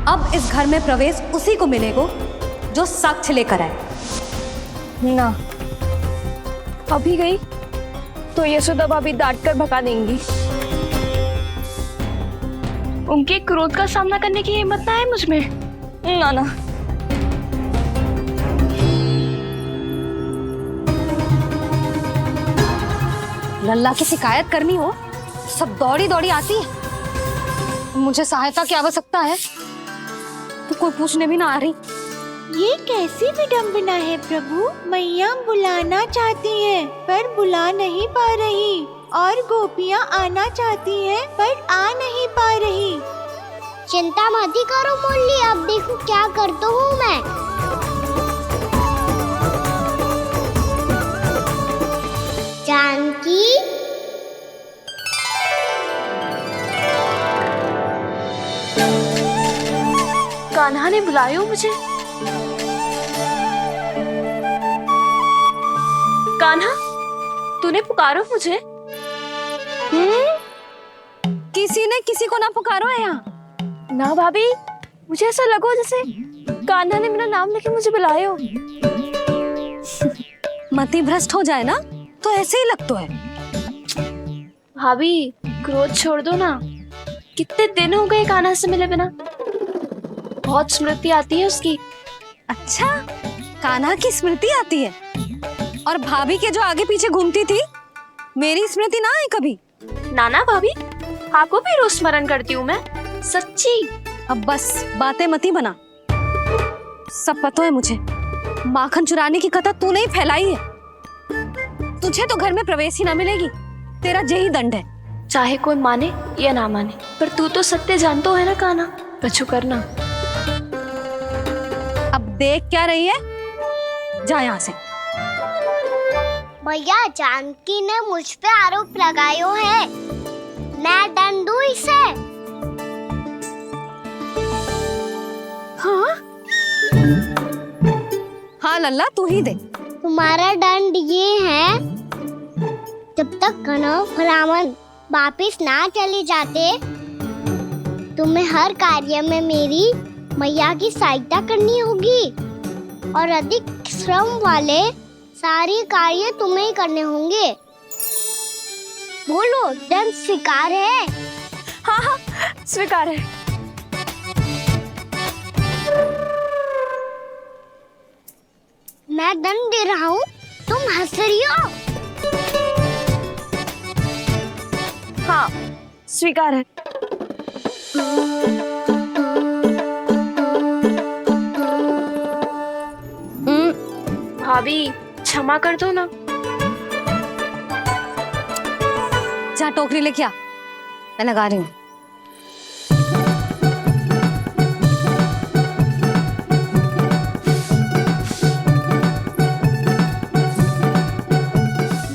अब इस घर में प्रवेश उसी को मिलेगा जो साक्ष्य लेकर आए। ना, अभी गई तो यशोदा भाभी डांट कर भगा देंगी। उनके क्रोध का सामना करने की हिम्मत ना है मुझ में। ना ना, लल्ला की शिकायत करनी हो सब दौड़ी दौड़ी आती है। मुझे सहायता की आवश्यकता है तो कोई पूछने भी ना आ रही। ये कैसी विडंबना है प्रभु। मैया बुलाना चाहती हैं पर बुला नहीं पा रही, और गोपियाँ आना चाहती हैं पर आ नहीं पा रही। चिंता मत करो मुरली, अब देखो क्या करता हूँ मैं। जानकी, कान्हा ने बुलाया हो मुझे। कान्हा, तूने पुकारो मुझे। किसी ने किसी को ना पुकारो है यहाँ। ना भाभी, मुझे ऐसा लगो जैसे कान्हा ने मेरा नाम लेके मुझे बुलाया हो। मति भ्रष्ट हो जाए ना तो ऐसे ही लगता है। भाभी, क्रोध छोड़ दो ना। कितने दिन हो गए कान्हा से मिले बिना। बहुत स्मृति आती है उसकी। अच्छा, कान्हा की स्मृति आती है? और भाभी के जो आगे पीछे घूमती थी, मेरी स्मृति ना आई कभी? नाना भाभी, आपको भी रोज स्मरण करती हूँ मैं, सच्ची। अब बस बातें मत ही बना। सब पता है मुझे। माखन चुराने की कथा तूने ही फैलाई है। तुझे तो घर में प्रवेश ही ना मिलेगी। तेरा यही दंड है। चाहे कोई माने या ना माने, पर तू तो सत्य जानतो है ना कान्हा। कछु करना। अब देख क्या रही है, जा यहाँ से। भैया, जानकी ने मुझ पे आरोप लगायो है, मैं दंड दूं इसे। हाँ हाँ लल्ला, तू ही दे। तुम्हारा दंड ये है, जब तक कनव ब्राह्मण वापिस ना चले जाते, तुम्हें हर कार्य में मेरी मैया की सहायता करनी होगी, और अधिक श्रम वाले सारे कार्य तुम्हें ही करने होंगे। बोलो, दंड स्वीकार है? हाँ हाँ, स्वीकार है। मैं दंड दे रहा हूँ, तुम हंस रही हो? हाँ, स्वीकार है। भाभी, क्षमा कर दो ना। जा टोकरी लेके आ, मैं लगा रही हूँ।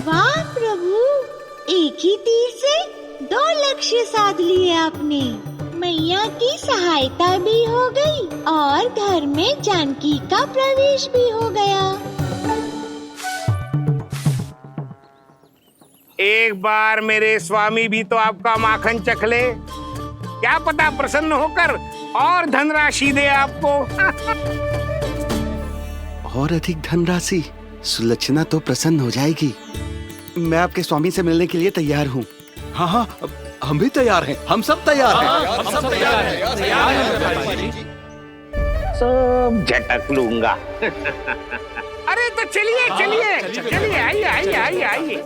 वाह प्रभु, एक ही तीर से 2 लक्ष्य साध लिए आपने। मैया की सहायता भी हो गई और घर में जानकी का प्रवेश भी हो गया। एक बार मेरे स्वामी भी तो आपका माखन चख ले, क्या पता प्रसन्न होकर और धनराशि दे आपको। और अधिक धनराशि? सुलक्षणा तो प्रसन्न हो जाएगी। मैं आपके स्वामी से मिलने के लिए तैयार हूँ। हाँ हाँ, हम भी तैयार हैं। हम सब तैयार हैं। हम सब तैयार हैं। सब झटक लूंगा। अरे तो चलिए चलिए चलिए, आइए आइए आइए आइए।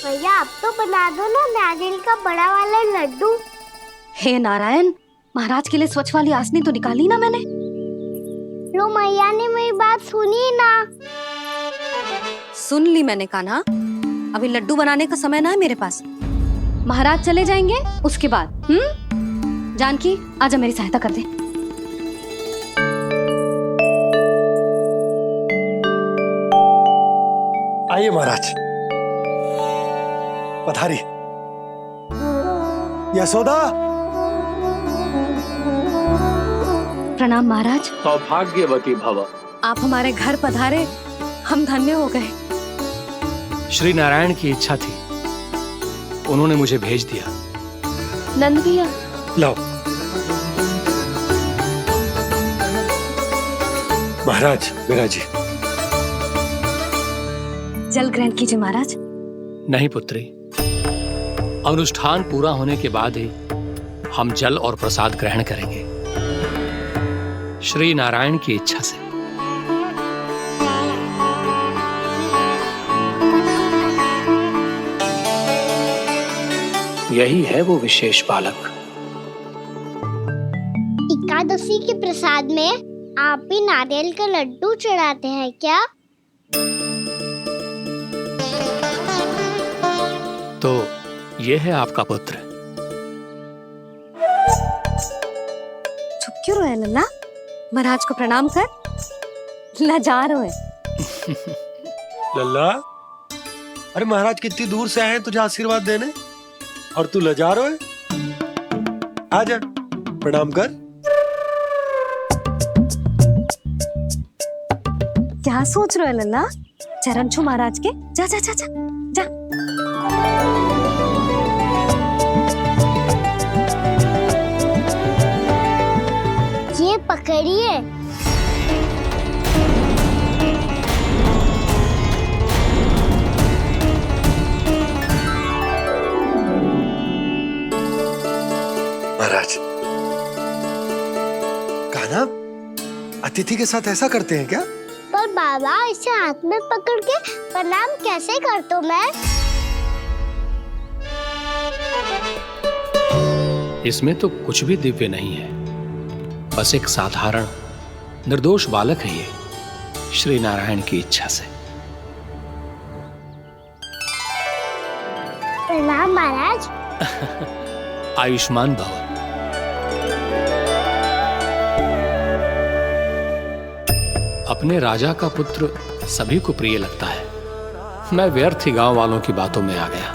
भैया, आप तो बना दो ना नारियल का बड़ा वाला लड्डू। हे नारायण, महाराज के लिए स्वच्छ वाली आसनी तो निकाली ना मैंने। लो, मैया ने मेरी बात सुनी ना। सुन ली मैंने कान्हा। अभी लड्डू बनाने का समय ना है मेरे पास। महाराज चले जाएंगे उसके बाद। जानकी, आजा मेरी सहायता कर दे। आइए महाराज, पधारी। यशोदा। प्रणाम महाराज। सौभाग्यवती भव। आप हमारे घर पधारे, हम धन्य हो गए। श्री नारायण की इच्छा थी, उन्होंने मुझे भेज दिया। नंद भैया, लाओ। महाराज, मेरा जी। जल ग्रहण कीजिए महाराज। नहीं पुत्री, अनुष्ठान पूरा होने के बाद ही हम जल और प्रसाद ग्रहण करेंगे, श्री नारायण की इच्छा से। यही है वो विशेष बालक। एकादशी के प्रसाद में आप भी नारियल का लड्डू चढ़ाते हैं क्या? तो ये है आपका पुत्र। चुप क्यों रहे लल्ला? महाराज को प्रणाम कर। लजा रहे लल्ला, अरे महाराज कितनी दूर से आए हैं तुझे आशीर्वाद देने, और तू लजा रहा है? आजा, प्रणाम कर। क्या सोच रहे हो लल्ला? चरण छू महाराज के। जा जा जा जा जा। ये पकड़िए। महाराज, कान्हा, अतिथि के साथ ऐसा करते हैं क्या? पर बाबा, इसे हाथ में पकड़ के प्रणाम कैसे करता हूँ मैं? इसमें तो कुछ भी दिव्य नहीं है, बस एक साधारण निर्दोष बालक है ये, श्री नारायण की इच्छा से। प्रणाम महाराज। आयुष्मान भव। अपने राजा का पुत्र सभी को प्रिय लगता है। मैं व्यर्थ ही गांव वालों की बातों में आ गया।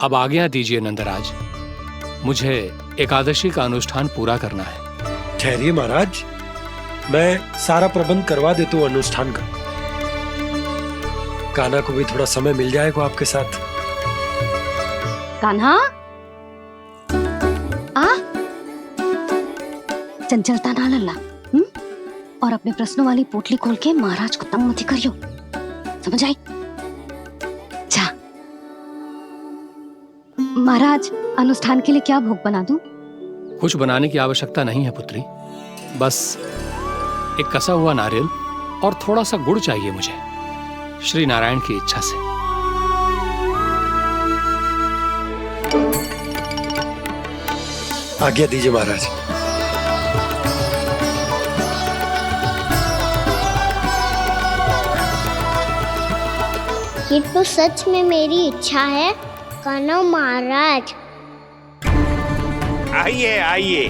अब आज्ञा दीजिए नंदराज, मुझे एकादशी का अनुष्ठान पूरा करना है। ठहरिए महाराज, मैं सारा प्रबंध करवा देता हूँ अनुष्ठान का। कान्हा को भी थोड़ा समय मिल जाएगा आपके साथ। कान्हा, आ चंचलता ना लल्ला। और अपने प्रश्नों वाली पोटली खोल के महाराज को तंग मत करियो, समझ आई? जा। महाराज, अनुष्ठान के लिए क्या भोग बना दूं? कुछ बनाने की आवश्यकता नहीं है पुत्री, बस एक कसा हुआ नारियल और थोड़ा सा गुड़ चाहिए मुझे, श्री नारायण की इच्छा से। आज्ञा दीजिए महाराज। ये तो सच में मेरी इच्छा है कान्हा महाराज। आइए आइए,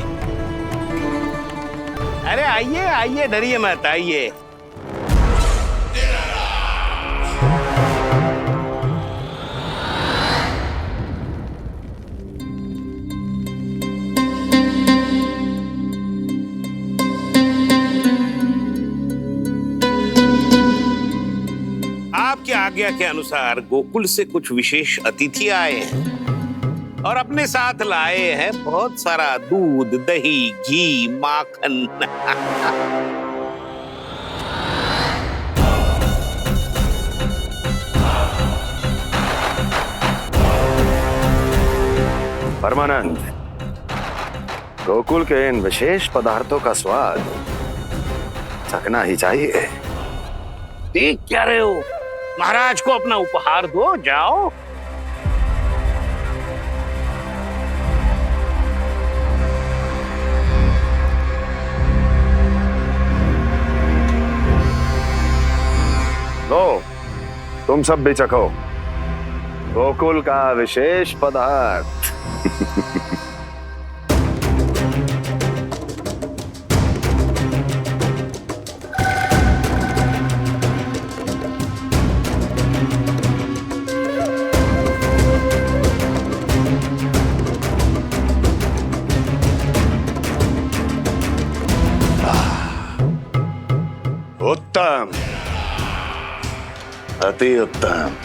अरे आइए आइए, डरिए मत, आइए। आपकी आज्ञा के अनुसार गोकुल से कुछ विशेष अतिथि आए हैं और अपने साथ लाए हैं बहुत सारा दूध, दही, घी, माखन। परमानंद, गोकुल के इन विशेष पदार्थों का स्वाद चखना ही चाहिए। देख क्या रहे हो? महाराज को अपना उपहार दो, जाओ। लो, तुम सब भी चखो गोकुल का विशेष पदार्थ। उत्तम, अति उत्तम।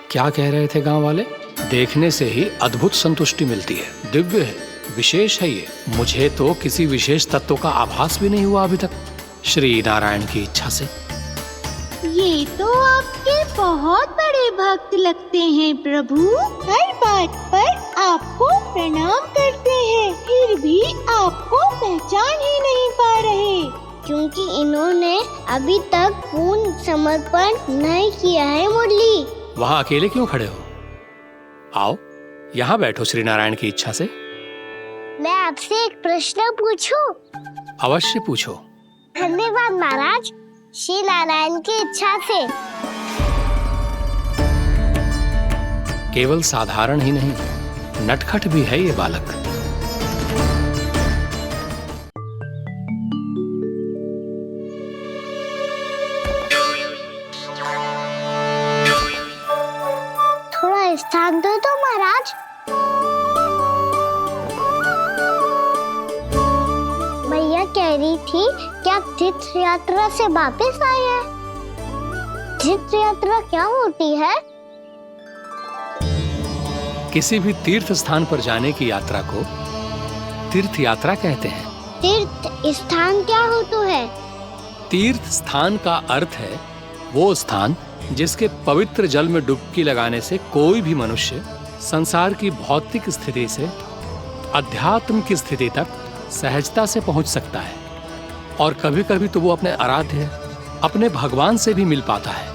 क्या कह रहे थे गांव वाले? देखने से ही अद्भुत संतुष्टि मिलती है, दिव्य है, विशेष है ये। मुझे तो किसी विशेष तत्व का आभास भी नहीं हुआ अभी तक, श्री नारायण की इच्छा से। ये तो आपके बहुत बड़े भक्त लगते हैं प्रभु। हर बात पर आपको प्रणाम करते हैं, फिर भी आपको पहचान ही नहीं पा रहे। क्योंकि इन्होंने अभी तक पूर्ण समर्पण नहीं किया है मुरली। वहां अकेले क्यों खड़े हो? आओ यहाँ बैठो श्री नारायण की इच्छा से। मैं आपसे एक प्रश्न पूछूं? अवश्य पूछो। धन्यवाद महाराज। श्री नारायण की इच्छा से। केवल साधारण ही नहीं, नटखट भी है ये बालक। थोड़ा स्थान दो तो महाराज। भैया कह रही थी कि आप तीर्थ यात्रा से वापस आए हैं। तीर्थ यात्रा क्या होती है? किसी भी तीर्थ स्थान पर जाने की यात्रा को तीर्थ यात्रा कहते हैं। तीर्थ स्थान क्या होता है? तीर्थ स्थान का अर्थ है वो स्थान जिसके पवित्र जल में डुबकी लगाने से कोई भी मनुष्य संसार की भौतिक स्थिति से अध्यात्म की स्थिति तक सहजता से पहुंच सकता है, और कभी कभी तो वो अपने आराध्य, अपने भगवान से भी मिल पाता है।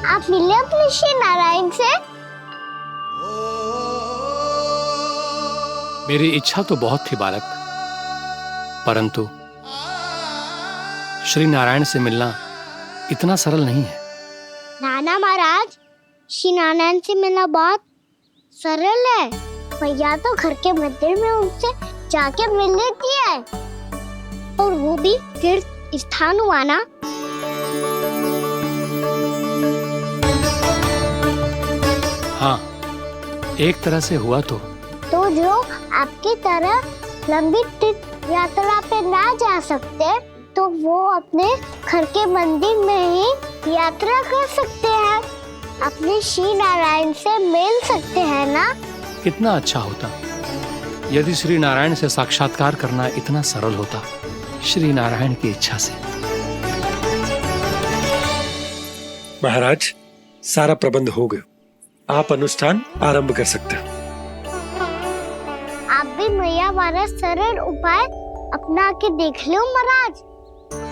आप मिले अपने श्री नारायण से? मेरी इच्छा तो बहुत थी बालक, परंतु श्री नारायण से मिलना इतना सरल नहीं है। नाना महाराज, श्री नारायण से मिलना बहुत सरल है। भैया तो घर के मंदिर में उनसे जाके मिल लेती है, और वो भी तीर्थ स्थान हुआ ना। हाँ, एक तरह से हुआ तो जो आपकी तरह लंबी तीर्थ यात्रा पे ना जा सकते, तो वो अपने घर के मंदिर में ही यात्रा कर सकते हैं, अपने श्री नारायण से मिल सकते हैं ना। कितना अच्छा होता यदि श्री नारायण से साक्षात्कार करना इतना सरल होता, श्री नारायण की इच्छा से। महाराज, सारा प्रबंध हो गया, आप अनुष्ठान आरंभ कर सकते हैं। आप भी मैया वाला सरल उपाय अपना के देख लो महाराज।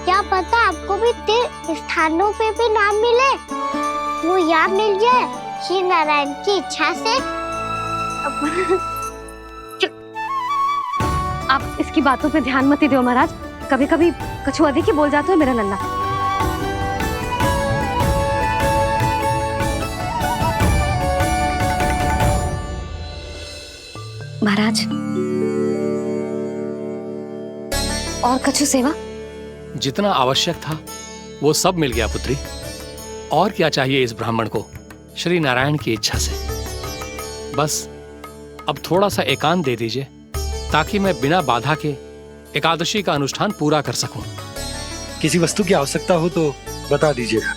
क्या पता आपको भी तीर्थ स्थानों पे भी नाम मिले, वो याद मिल जाए श्री नारायण की इच्छा से। आप इसकी बातों पे ध्यान मत दो महाराज, कभी कभी कछु अधिक ही बोल जाते हो मेरा लल्ला। महाराज, और कछु सेवा? जितना आवश्यक था वो सब मिल गया पुत्री। और क्या चाहिए इस ब्राह्मण को श्री नारायण की इच्छा से? बस अब थोड़ा सा एकांत दे दीजिए, ताकि मैं बिना बाधा के एकादशी का अनुष्ठान पूरा कर सकूं। किसी वस्तु की आवश्यकता हो तो बता दीजिएगा।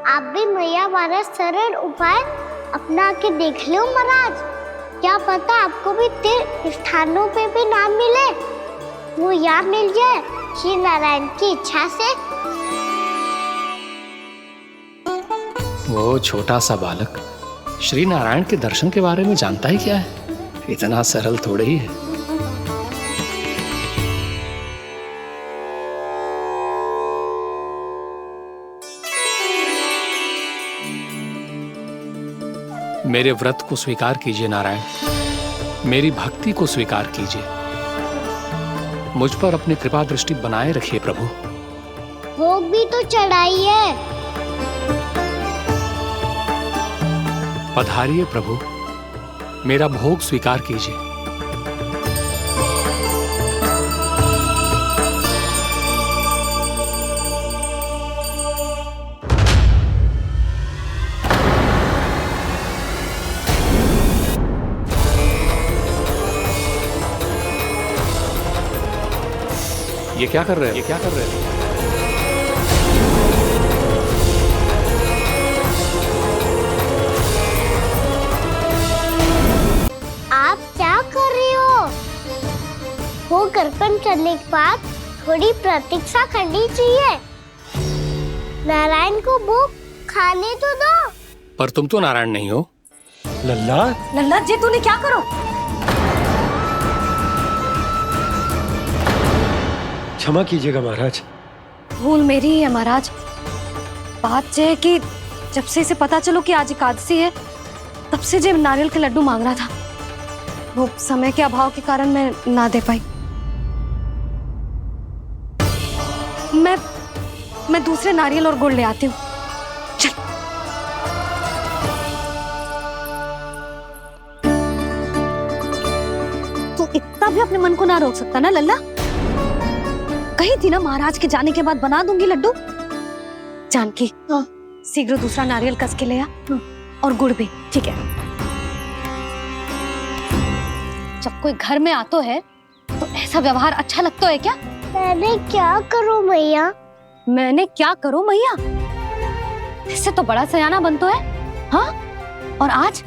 आप भी मैया वाला सरल उपाय अपना के देख लो महाराज। क्या पता आपको भी तीर्थ स्थानों पे भी नाम मिले, वो याद मिल जाए श्री नारायण की इच्छा से। वो छोटा सा बालक श्री नारायण के दर्शन के बारे में जानता ही क्या है? इतना सरल थोड़े ही है। मेरे व्रत को स्वीकार कीजिए नारायण, मेरी भक्ति को स्वीकार कीजिए। मुझ पर अपनी कृपा दृष्टि बनाए रखिए प्रभु। भोग भी तो चढ़ाइए। पधारिए प्रभु, मेरा भोग स्वीकार कीजिए। ये क्या कर रहे हैं? ये क्या कर रहे हैं? आप क्या कर रहे हो? वो कर्पण करने के बाद थोड़ी प्रतीक्षा करनी चाहिए। नारायण को भोग खाने तो दो। पर तुम तो नारायण नहीं हो। लल्ला, लल्ला जी तूने क्या करो? क्षमा कीजिएगा महाराज। भूल मेरी ही है महाराज। बात यह है कि जब से इसे पता चलो कि आज एकादशी है, तब से जो नारियल के लड्डू मांग रहा था, वो समय के अभाव के कारण मैं ना दे पाई। मैं दूसरे नारियल और गुड़ ले आती हूँ। चल। तू इतना भी अपने मन को ना रोक सकता ना लल्ला? कही थी ना महाराज के जाने के बाद बना दूंगी लड्डू। जानकी, शीघ्र दूसरा नारियल कस के ले आ, और गुड़ भी। ठीक है। जब कोई घर में आतो है तो ऐसा व्यवहार अच्छा लगता है क्या? मैंने क्या करूं मैया? मैंने क्या करूं मैया? इससे तो बड़ा सयाना बनतो है। हाँ, और आज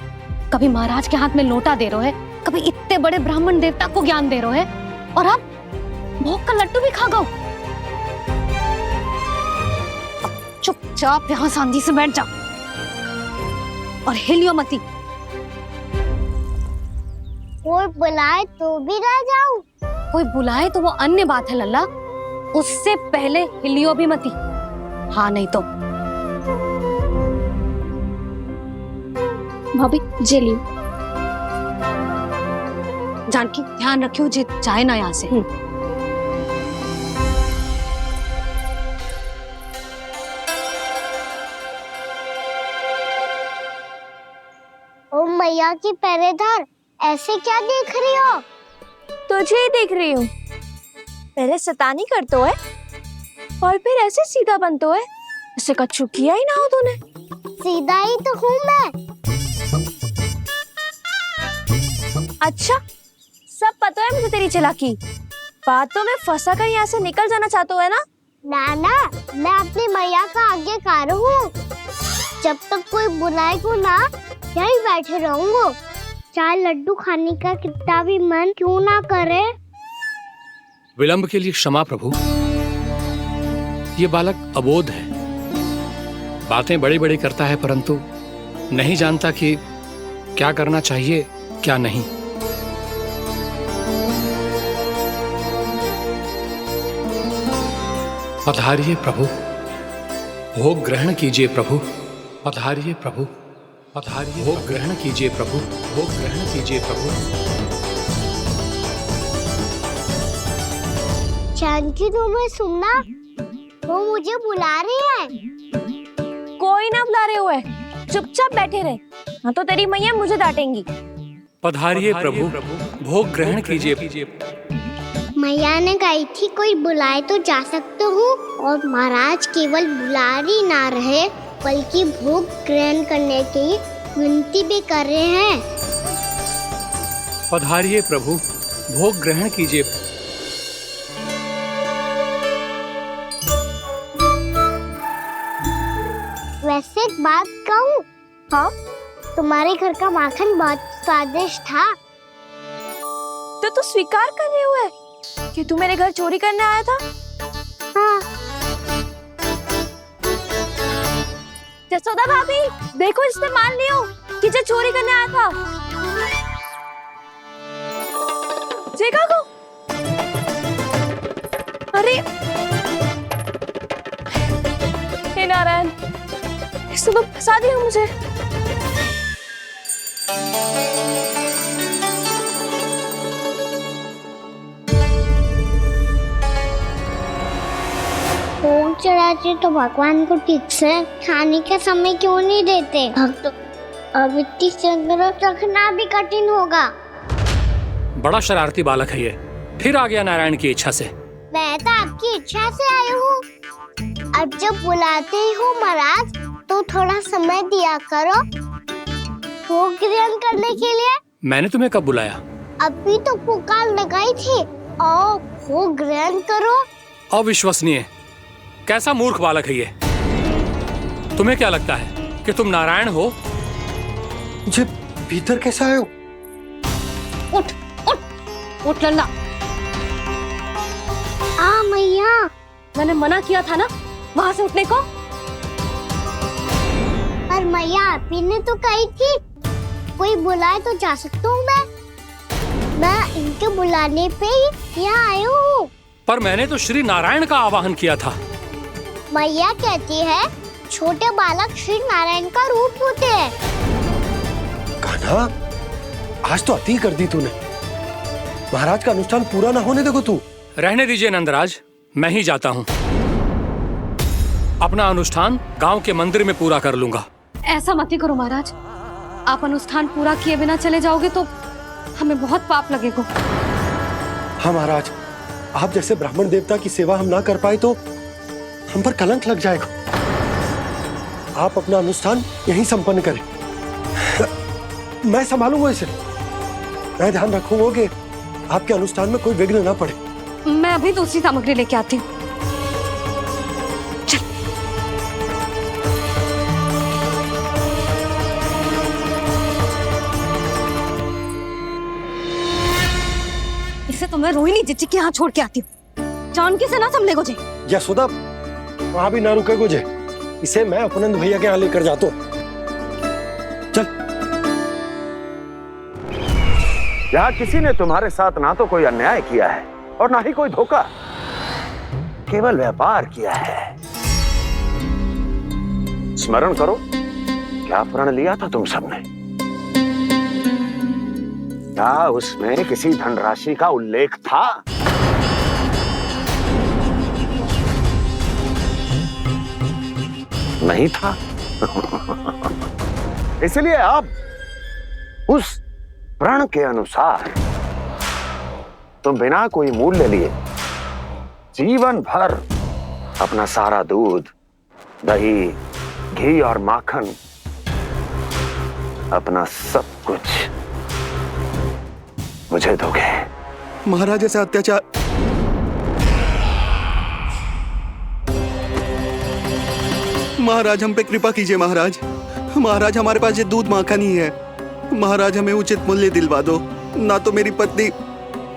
कभी महाराज के हाथ में लोटा दे रहे है, कभी इतने बड़े ब्राह्मण देवता को ज्ञान दे रहे है, और अब भोग का लड्डू भी खा गो। अब चुपचाप यहाँ सांधी से बैठ जा और हिलियो मती। कोई बुलाए तो भी ना जाऊं? कोई बुलाए तो वो अन्य बात है लल्ला, उससे पहले हिलियो भी मती। हाँ नहीं तो। भाभी जे लियो। जानकी ध्यान रखियो जे जाए ना यहाँ से। ओ मैया की पहरेदार, ऐसे क्या देख रही हो? तुझे ही देख रही हूँ। पहले शैतानी करतो है और फिर ऐसे सीधा बनतो है। ऐसे कछु किया ही ना हो तूने। सीधा ही तो हूँ मैं। अच्छा, सब पता है मुझे तेरी चालाकी। बातों में फंसा कर यहाँ से निकल जाना चाहते हो है ना? नाना, मैं अपनी मैया का आज्ञाकार हूँ। जब तक कोई बुलाए को ना, यही बैठे रहूंगा। चाहे लड्डू खाने का कितना भी मन क्यों ना करे। विलंब के लिए क्षमा प्रभु। ये बालक अबोध है, बातें बड़ी बड़ी करता है, परंतु नहीं जानता कि क्या करना चाहिए क्या नहीं। पधारिए प्रभु, भोग ग्रहण कीजिए प्रभु। पधारिए प्रभु, पधारिए। भोग ग्रहण कीजिए प्रभु, भोग ग्रहण कीजिए प्रभु। जानकी, तुम्हें सुनना, वो मुझे बुला रही है। कोई ना बुला रहे हुए, चुपचाप बैठे रहे, हाँ तो तेरी मैया मुझे डांटेंगी। पधारिए प्रभु, भोग ग्रहण कीजिए। मैया ने कही थी कोई बुलाए तो जा सकते हूँ, और महाराज केवल बुला ही ना रहे बल्कि भोग ग्रहण करने की विनती भी कर रहे हैं। पधारिए प्रभु, भोग ग्रहण कीजिए। वैसे एक बात कहूँ? हाँ? तुम्हारे घर का माखन बहुत स्वादिष्ट था। तो तू स्वीकार कर रहे हुए कि तू मेरे घर चोरी करने आया था? हाँ। जसोदा भाभी, देखो इसने मान लियो कि जो चोरी करने आया था। देखा को? अरे हे नारायण, इसने तो फंसा दिया मुझे। भोग चढ़ाते तो भगवान को ठीक से खाने का समय क्यों नहीं देते? भक्त अब इतनी संग्रह रखना भी कठिन होगा। बड़ा शरारती बालक है ये, फिर आ गया नारायण की इच्छा से। मैं तो आपकी इच्छा से आई हूँ। अब जब बुलाते हो महाराज तो थोड़ा समय दिया करो भोग ग्रहण करने के लिए। मैंने तुम्हें कब बुलाया? अभी तो पुकार लगाई थी और भोग ग्रहण करो। अविश्वसनीय, कैसा मूर्ख बालक है ये। तुम्हें क्या लगता है कि तुम नारायण हो? मुझे भीतर कैसे आए हो? उठ उठ उठ लल्ला। मैया, मैंने मना किया था ना वहां से उठने को। पर मैया आपी ने तो कही थी कोई बुलाए तो जा सकता हूँ मैं इनके बुलाने पे ही यहाँ आई हूँ। पर मैंने तो श्री नारायण का आवाहन किया था। मैया कहती है छोटे बालक श्री नारायण का रूप होते हैं। कान्हा, आज तो अति कर दी तूने। महाराज का अनुष्ठान पूरा ना होने देखो तू। रहने दीजिए नंदराज, मैं ही जाता हूँ। अपना अनुष्ठान गांव के मंदिर में पूरा कर लूंगा। ऐसा मत ही करो महाराज, आप अनुष्ठान पूरा किए बिना चले जाओगे तो हमें बहुत पाप लगेगा। हाँ महाराज, आप जैसे ब्राह्मण देवता की सेवा हम ना कर पाए तो हम पर कलंक लग जाएगा। आप अपना अनुष्ठान यहीं संपन्न करें, मैं संभालूंगा इसे। मैं ध्यान रखूंगा कि आपके अनुष्ठान में कोई विघ्न ना पड़े। मैं अभी दूसरी सामग्री लेके आती हूँ। इसे तो मैं रोहिणी जीजी के यहाँ छोड़ के आती हूँ। जानकी से ना संभले गुजे। यशोदा, वहां भी ना रुके गुजे। इसे मैं अपनंद भैया के यहाँ लेकर जाता हूँ। चल। यहाँ किसी ने तुम्हारे साथ ना तो कोई अन्याय किया है और ना ही कोई धोखा, केवल व्यापार किया है। स्मरण करो, क्या प्रण लिया था तुम सबने? क्या उसमें किसी धनराशि का उल्लेख था? नहीं था। इसलिए अब उस प्रण के अनुसार तुम बिना कोई मूल्य लिए जीवन भर अपना सारा दूध, दही, घी और माखन, अपना सब कुछ मुझे दोगे। महाराज ऐसा अत्याचार। महाराज हम पे कृपा कीजिए। महाराज, महाराज हमारे पास ये दूध माखन ही है। महाराज हमें उचित मूल्य दिलवा दो, ना तो मेरी पत्नी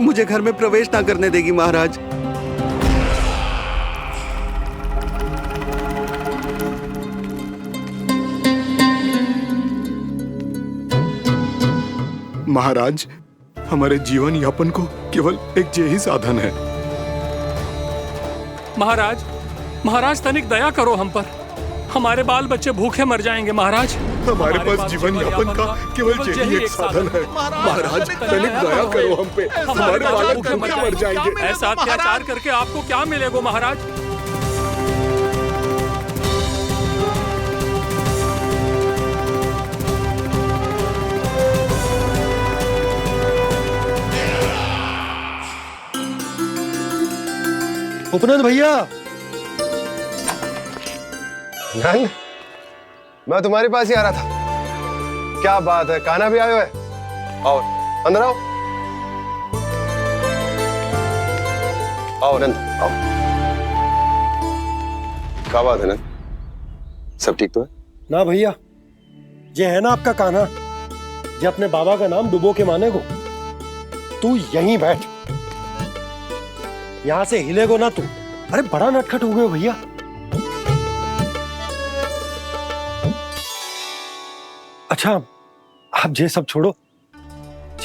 मुझे घर में प्रवेश ना करने देगी। महाराज, महाराज, हमारे जीवन यापन को केवल एक यही साधन है। महाराज, महाराज तनिक दया करो हम पर। हमारे बाल बच्चे भूखे मर जाएंगे महाराज। हमारे पास जीवन यापन का केवल यही एक साधन है। महाराज तनिक दया करो हम पे, हमारे बालक भूखे मर जाएंगे। ऐसा अत्याचार करके आपको क्या मिलेगा महाराज? उपनंद भैया। नंद, मैं तुम्हारे पास ही आ रहा था। क्या बात है, कान्हा भी आयो है? आओ अंदर आओ। आओ नंद, आओ। क्या बात है नंद, सब ठीक तो है? ना भैया, ये है ना आपका कान्हा, ये अपने बाबा का नाम डुबो के माने को। तू यहीं बैठ, यहां से हिलेगो ना तू। अरे बड़ा नटखट हो गए हो भैया। अच्छा, आप ये सब छोड़ो,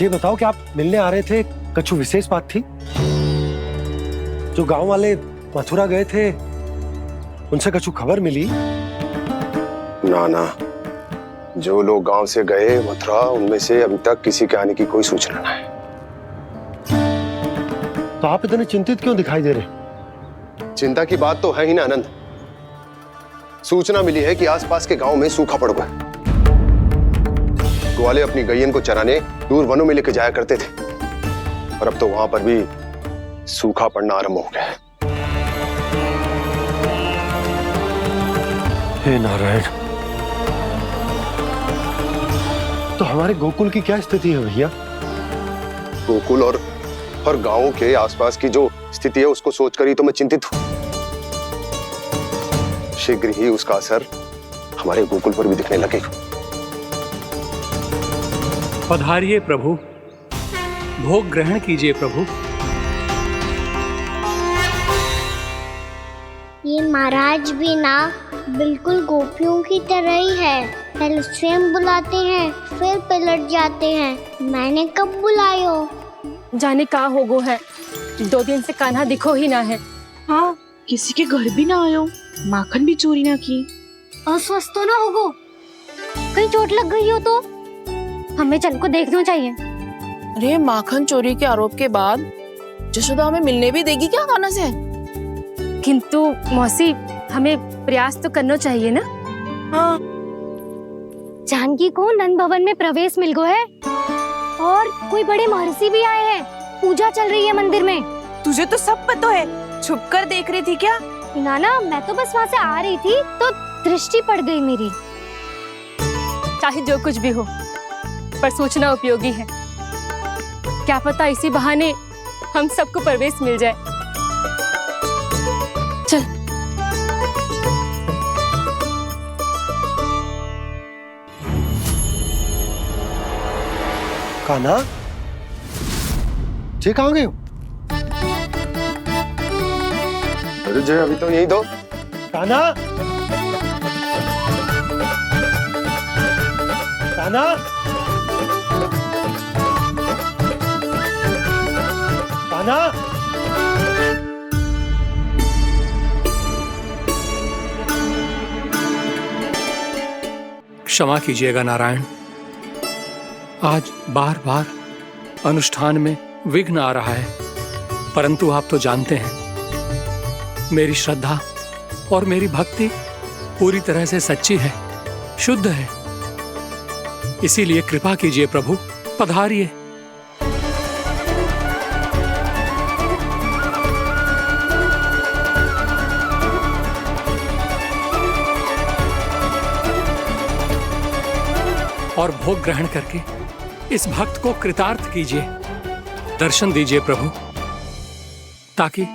ये बताओ कि आप मिलने आ रहे थे, कछु विशेष बात थी? जो गांव वाले मथुरा गए थे, उनसे कछु खबर मिली? ना ना, जो लोग गांव से गए मथुरा, उनमें से अभी तक किसी के आने की कोई सूचना नहीं है। तो आप इतने चिंतित क्यों दिखाई दे रहे? चिंता की बात तो है ही ना आनंद। सूचना मिली है कि आसपास के गांव में सूखा पड़ गया। ग्वाले अपनी गैयन को चराने दूर वनों में लेकर जाया करते थे, और अब तो वहां पर भी सूखा पड़ना आरंभ हो गया है। हे नारायण, तो हमारे गोकुल की क्या स्थिति है भैया? गोकुल और गांवों के आसपास की जो स्थिति है उसको सोचकर ही तो मैं चिंतित हूं। शीघ्र ही उसका असर हमारे गोकुल पर भी दिखने लगेगा। पधारिए प्रभु, भोग ग्रहण कीजिए प्रभु। ये महाराज भी ना बिल्कुल गोपियों की तरह ही है। पहले स्वयं बुलाते हैं, फिर पलट जाते हैं। मैंने कब बुलायो? जाने का हो गो है, 2 दिन से कान्हा दिखो ही ना है। हाँ, किसी के घर भी ना आयो, माखन भी चोरी ना की। अस्वस्थ तो ना होगो, कहीं चोट लग गई हो तो हमें चल को देखना चाहिए। अरे माखन चोरी के आरोप के बाद जशोदा हमें मिलने भी देगी क्या कान्हा से? किंतु मौसी, हमें प्रयास तो करना चाहिए ना। हाँ। जानकी को नंद भवन में प्रवेश मिल गो है, और कोई बड़े महर्षि भी आए हैं। पूजा चल रही है मंदिर में। तुझे तो सब पता है, छुप कर देख रही थी क्या? ना, मैं तो बस वहाँ से आ रही थी तो दृष्टि पड़ गई मेरी। चाहे जो कुछ भी हो, पर सूचना उपयोगी है। क्या पता इसी बहाने हम सबको प्रवेश मिल जाए। चल। कान्हा, जे कहाँ गए हो? अरे जय, अभी तो यही दो। कान्हा, कान्हा, कान्हा। क्षमा कीजिएगा नारायण, आज बार बार अनुष्ठान में विघ्न आ रहा है, परंतु आप तो जानते हैं मेरी श्रद्धा और मेरी भक्ति पूरी तरह से सच्ची है, शुद्ध है। इसीलिए कृपा कीजिए प्रभु, पधारिए। और भोग ग्रहण करके इस भक्त को कृतार्थ कीजिए। दर्शन दीजिए प्रभु, ताकि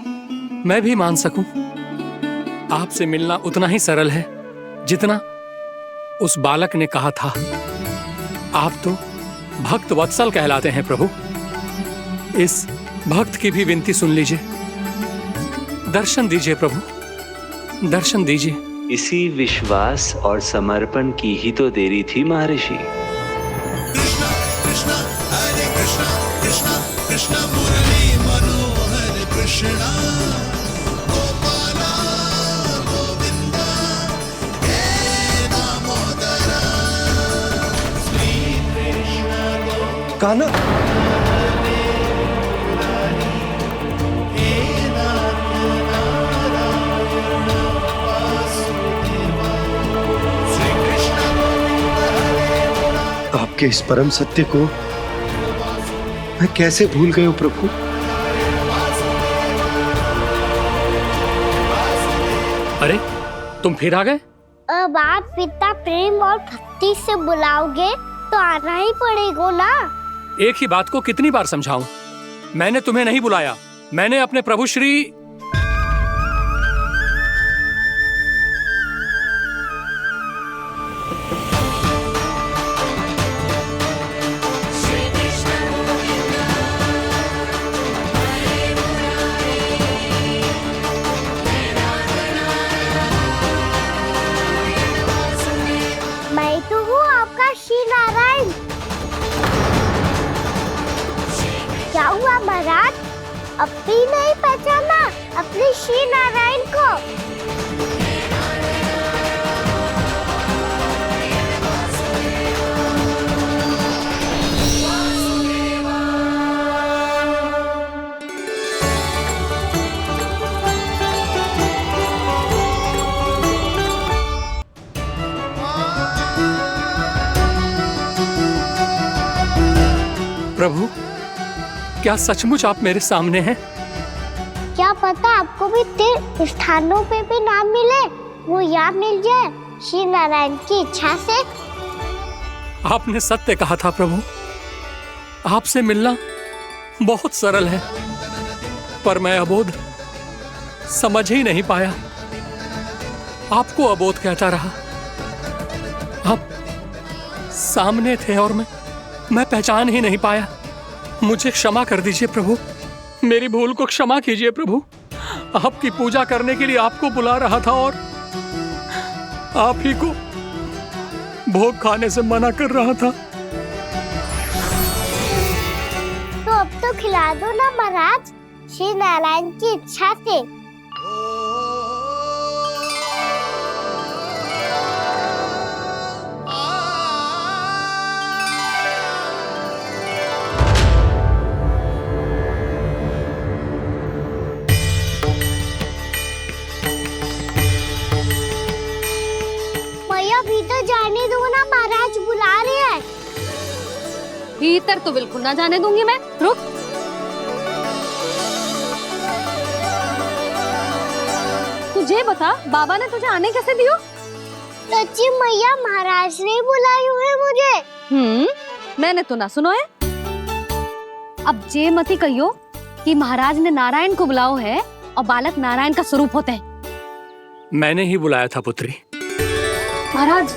मैं भी मान सकूं। आपसे मिलना उतना ही सरल है जितना उस बालक ने कहा था। आप तो भक्त वत्सल कहलाते हैं प्रभु। इस भक्त की भी विनती सुन लीजिए। दर्शन दीजिए प्रभु, दर्शन दीजिए। इसी विश्वास और समर्पण की ही तो देरी थी महर्षि। कृष्णा कृष्णा हरे कृष्णा, कृष्णा कृष्णा मुरली मनोहर कृष्णा, गोपाला गोविंदा हे दामोदरा, श्री कृष्ण कान्हा, आपके इस परम सत्य को मैं कैसे भूल गया प्रभु? अरे तुम फिर आ गए? अब आप पिता प्रेम और भक्ति से बुलाओगे तो आना ही पड़ेगा ना। एक ही बात को कितनी बार समझाऊं? मैंने तुम्हें नहीं बुलाया, मैंने अपने प्रभु श्री मैं तो हूँ आपका श्री नारायण। क्या हुआ महाराज, अब भी नहीं पहचाना अपने श्री नारायण को? प्रभु, क्या सचमुच आप मेरे सामने हैं? क्या पता आपको भी तीर्थ स्थानों पे भी नाम मिले, वो यहाँ मिल जाए श्री नारायण की इच्छा से। आपने सत्य कहा था प्रभु, आपसे मिलना बहुत सरल है, पर मैं अबोध समझ ही नहीं पाया। आपको अबोध कहता रहा। आप सामने थे और मैं पहचान ही नहीं पाया। मुझे क्षमा कर दीजिए प्रभु, मेरी भूल को क्षमा कीजिए प्रभु। आपकी पूजा करने के लिए आपको बुला रहा था और आप ही को भोग खाने से मना कर रहा था। तो अब तो खिला दो ना महाराज, श्री नारायण की इच्छा से। भीतर जाने दो ना, महाराज बुला रहे हैं। भीतर तो बिल्कुल ना जाने दूंगी मैं, रुक। तुझे बता, बाबा ने तुझे आने कैसे दियो? सच्ची मैया, महाराज ने बुलाई हुई मुझे। मैंने तो ना सुनो है। अब जे मती कहियो कि महाराज ने नारायण को बुलाओ है और बालक नारायण का स्वरूप होते हैं। मैंने ही बुलाया था पुत्री। महाराज,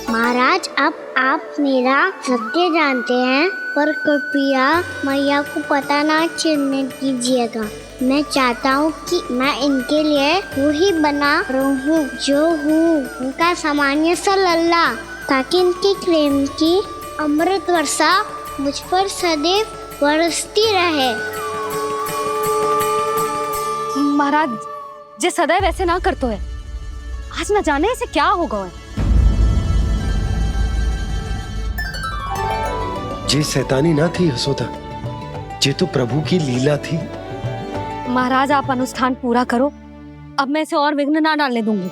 महाराज, अब आप मेरा सत्य जानते हैं, पर कृपया मैया को पता ना चलने दीजिएगा। मैं चाहता हूँ कि मैं इनके लिए वो ही बना रहूँ जो हूँ, उनका सामान्य सा लल्ला, ताकि इनके प्रेम की अमृत वर्षा मुझ पर सदैव बरसती रहे। महाराज, जे सदैव ऐसे ना करतो है, आज न जाने इसे क्या होगा है। जे शैतानी ना थी यशोदा, जे तो प्रभु की लीला थी। महाराज, आप अनुष्ठान पूरा करो, अब मैं इसे और विघ्न ना डालने दूंगी।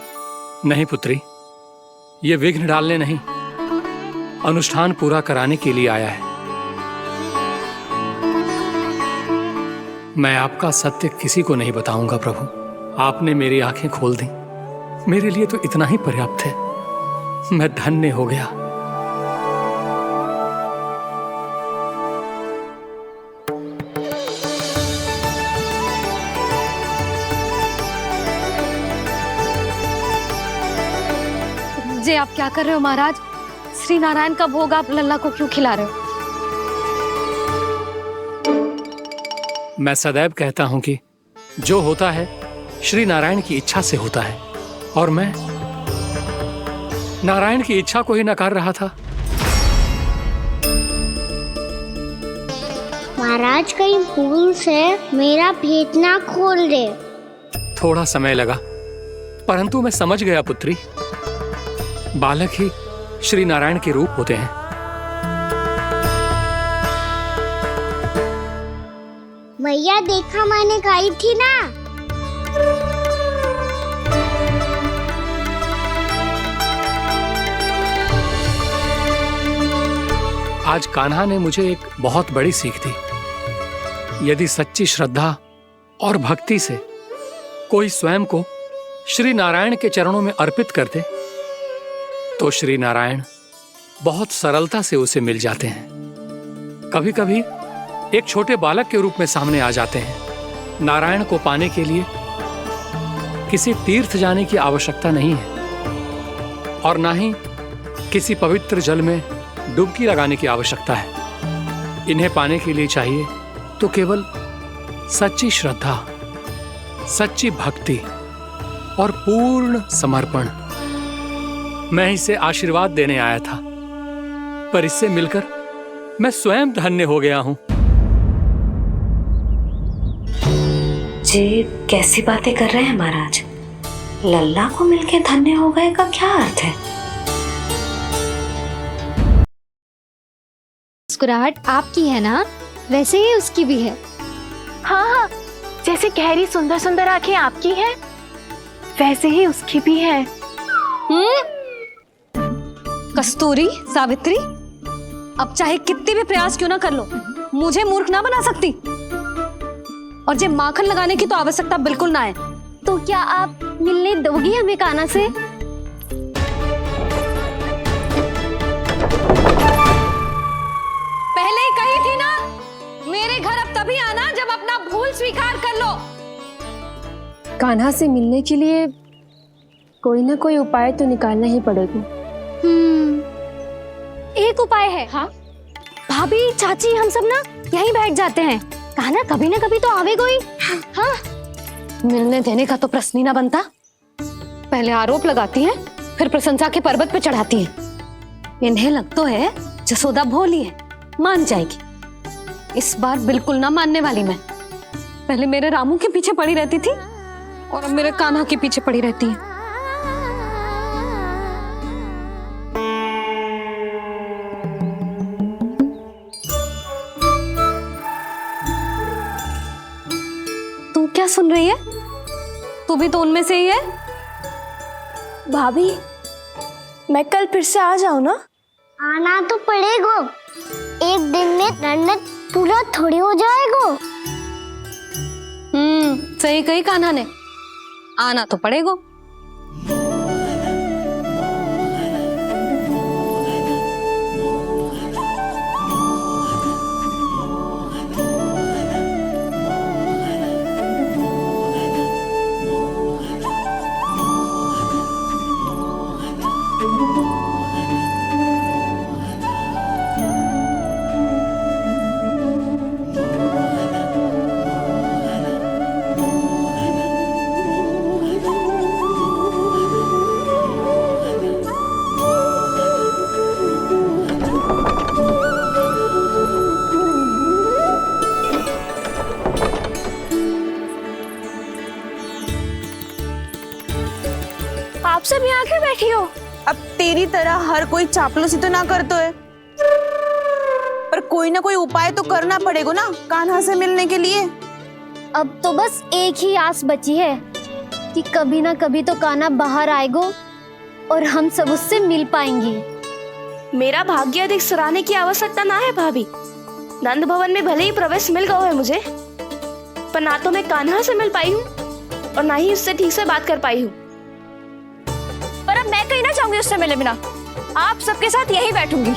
नहीं पुत्री, ये विघ्न डालने नहीं, अनुष्ठान पूरा कराने के लिए आया है। मैं आपका सत्य किसी को नहीं बताऊंगा प्रभु। आपने मेरी आंखें खोल दी, मेरे लिए तो इतना ही पर्याप्त है। मैं धन्य हो गया। जे आप क्या कर रहे हो महाराज? श्री नारायण का भोग आप लल्ला को क्यों खिला रहे हो? मैं सदैव कहता हूं कि जो होता है श्री नारायण की इच्छा से होता है, और मैं नारायण की इच्छा को ही नकार रहा था। महाराज, कहीं भूल से मेरा भेद ना खोल दे। थोड़ा समय लगा, परंतु मैं समझ गया पुत्री। बालक ही श्री नारायण के रूप होते हैं। मैया, देखा मैंने गाई थी ना। आज कान्हा ने मुझे एक बहुत बड़ी सीख दी। यदि सच्ची श्रद्धा और भक्ति से कोई स्वयं को श्री नारायण के चरणों में अर्पित कर दे, तो श्री नारायण बहुत सरलता से उसे मिल जाते हैं। कभी कभी एक छोटे बालक के रूप में सामने आ जाते हैं। नारायण को पाने के लिए किसी तीर्थ जाने की आवश्यकता नहीं है, और ना ही किसी पवित्र जल में डुबकी लगाने की आवश्यकता है। इन्हें पाने के लिए चाहिए तो केवल सच्ची श्रद्धा, सच्ची भक्ति और पूर्ण समर्पण। मैं इसे आशीर्वाद देने आया था, पर इससे मिलकर मैं स्वयं धन्य हो गया हूं। जे कैसी बातें कर रहे हैं महाराज? लल्ला को मिलके धन्य हो गए का क्या अर्थ है? मुस्कुराहट आपकी है ना, वैसे ही उसकी भी है। हाँ हाँ, जैसे गहरी सुंदर सुंदर आंखें आपकी हैं, वैसे ही उसकी भी है। कस्तूरी, सावित्री, अब चाहे कितने भी प्रयास क्यों ना कर लो, मुझे मूर्ख ना बना सकती। और जे माखन लगाने की तो आवश्यकता बिल्कुल ना है। तो क्या आप मिलने दोगी हमें कान्हा से? पहले ही कही थी ना, मेरे घर अब तभी आना जब अपना भूल स्वीकार कर लो। कान्हा से मिलने के लिए कोई ना कोई उपाय तो निकालना ही पड़ेगा। एक उपाय है। हाँ भाभी, चाची, हम सब ना यहीं बैठ जाते हैं। कान्हा कभी ना कभी तो आवेगा ही। हाँ, मिलने देने का तो प्रश्न ही ना बनता। पहले आरोप लगाती हैं, फिर प्रशंसा के पर्वत पे चढ़ाती हैं। इन्हें लग तो है जसोदा भोली है, मान जाएगी। इस बार बिल्कुल ना मानने वाली मैं। पहले मेरे रामू के पीछे पड़ी रहती थी और अब मेरे कान्हा के पीछे पड़ी रहती है। तू क्या सुन रही है? तू भी तो उनमें से ही है। भाभी, मैं कल फिर से आ जाऊं ना? आना तो पड़ेगा। एक दिन में रन्नत पूरा थोड़ी हो जाएगा। सही कही कान्हा ने, आना तो पड़ेगा। आप सब यहाँ क्यों बैठी हो? अब तेरी तरह हर कोई चापलूसी तो ना करतो है, पर कोई ना कोई उपाय तो करना पड़ेगा ना कान्हा से मिलने के लिए। अब तो बस एक ही आस बची है कि कभी ना कभी तो कान्हा बाहर आएगा और हम सब उससे मिल पाएंगे। मेरा भाग्य अधिक सराहने की आवश्यकता ना है भाभी। नंद भवन में भले ही प्रवेश मिल गया है मुझे, पर ना तो मैं कान्हा से मिल पाई हूँ और ना ही उससे ठीक से बात कर पाई हूँ। पर अब मैं कहीं ना जाऊंगी उससे मिले बिना। आप सबके साथ यहीं बैठूंगी।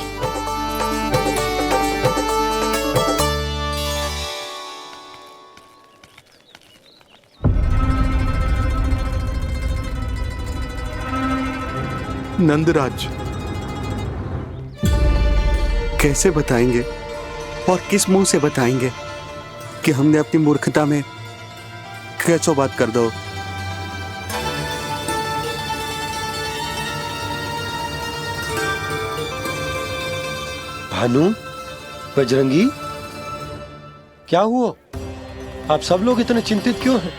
नंदराज, कैसे बताएंगे और किस मुंह से बताएंगे कि हमने अपनी मूर्खता में कैसो बात कर दो। भानु, बजरंगी, क्या हुआ? आप सब लोग इतने चिंतित क्यों हैं?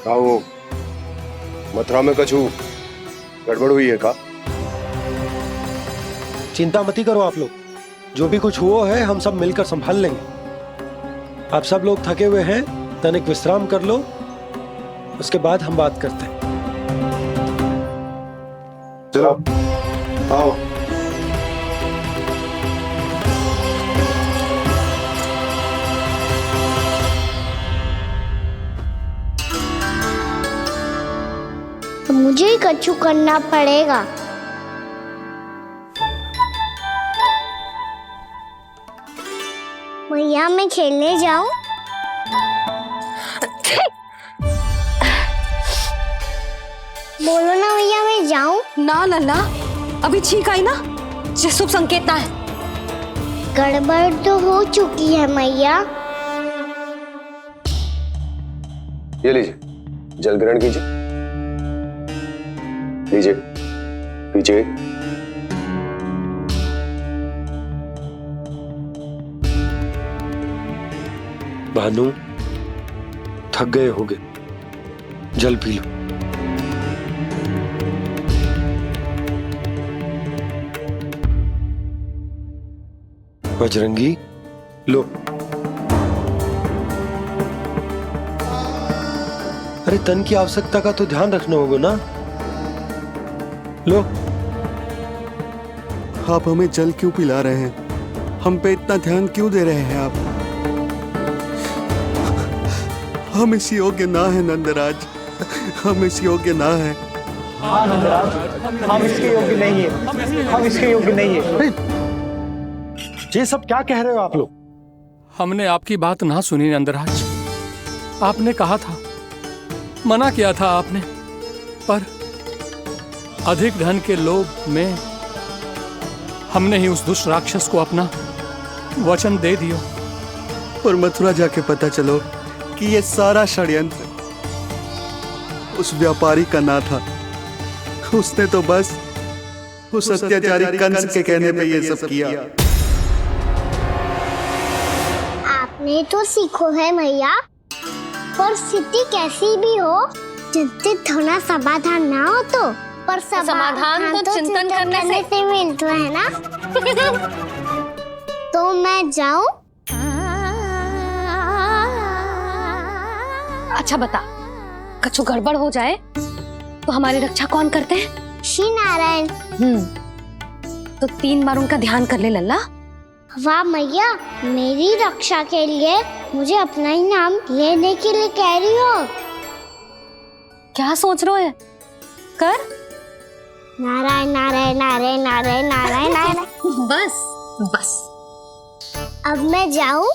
क्या हो? मथुरा में कछु गड़बड़ हुई है का? चिंता मत करो आप लोग, जो भी कुछ हुआ है हम सब मिलकर संभाल लेंगे। आप सब लोग थके हुए हैं, तनिक विश्राम कर लो, उसके बाद हम बात करते हैं। चलो आओ। तो मुझे ही कछु करना पड़ेगा। भैया मैं खेलने जाऊं? बोलो ना भैया, मैं जाऊं? ना लल्ला, अभी छींक आई ना, ये शुभ संकेत ना है। गड़बड़ तो हो चुकी है मैया। ये लीजिए, जल ग्रहण कीजिए। लीजिए, पीछे। भानु, थक गए होगे, जल पी लो। बजरंगी, लो। अरे तन की आवश्यकता का तो ध्यान रखना होगा ना। लो। आप हमें जल क्यों पिला रहे हैं? हम पे इतना ध्यान क्यों दे रहे हैं आप? हम इस योग्य ना है नंदराज, हम इस योग्य ना है। हाँ नंदराज, हम इसके योग्य नहीं है, हम इसके योग्य नहीं है। ये सब क्या कह रहे हो आप लोग? हमने आपकी बात ना सुनी नंदराज। आपने कहा था, मना किया था आपने, पर अधिक धन के लोभ में हमने ही उस दुष्ट राक्षस को अपना वचन दे दिया। और मथुरा जाके पता चलो कि ये सारा षड्यंत्र उस व्यापारी का ना था। उसने तो बस उस अत्याचारी कंस के कहने पे ये सब किया। आपने तो सीखो है भैया, पर स्थिति कैसी भी हो, चिंतित होना समाधान ना हो तो, पर समाधान तो चिंतन करने से मिलता है ना। तो मैं जाऊं? अच्छा बता, कछु गड़बड़ हो जाए तो हमारी रक्षा कौन करते हैं? श्री नारायण। तो 3 बार उनका ध्यान कर ले लल्ला। वाह मैया, मेरी रक्षा के लिए मुझे अपना ही नाम लेने के लिए कह रही हो? क्या सोच रहे हो? कर। नारायण नारायण नारायण नारायण नारायण नारायण। बस बस। अब मैं जाऊं?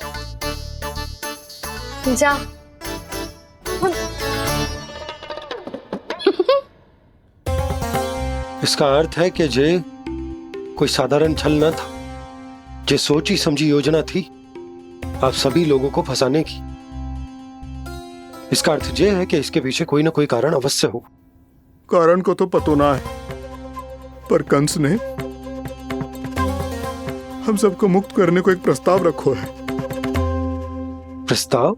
जा। इसका अर्थ है कि जे कोई साधारण छल न था, जे सोची समझी योजना थी आप सभी लोगों को फंसाने की। इसका अर्थ ये है कि इसके पीछे कोई ना कोई कारण अवश्य हो। कारण को तो पतो ना है, पर कंस ने हम सबको मुक्त करने को एक प्रस्ताव रखो है। प्रस्ताव?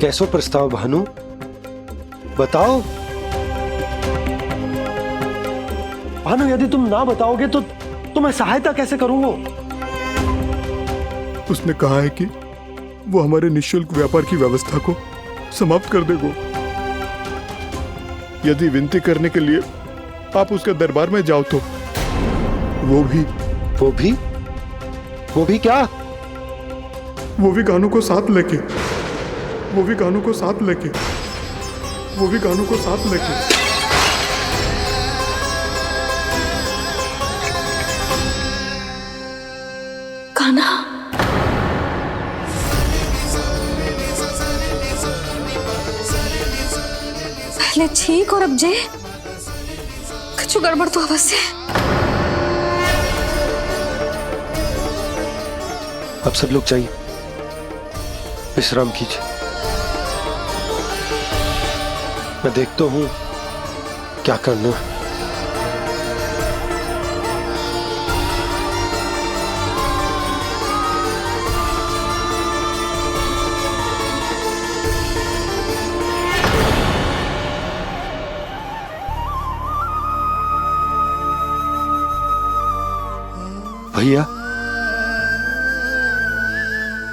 कैसो प्रस्ताव भानु, बताओ। भानु, यदि तुम ना बताओगे तो मैं सहायता कैसे करूंगा? उसने कहा है कि वो हमारे निःशुल्क व्यापार की व्यवस्था को समाप्त कर देगा यदि विनती करने के लिए आप उसके दरबार में जाओ तो। वो भी क्या? वो भी गानों को साथ लेके, वो भी गानों को साथ लेके, वो भी गानों को साथ लेके। गाना पहले ठीक और अब जे कुछ गड़बड़ तो अवश्य। अब सब लोग जाइए, विश्राम कीजिए। मैं देखता हूं क्या करना है। भैया,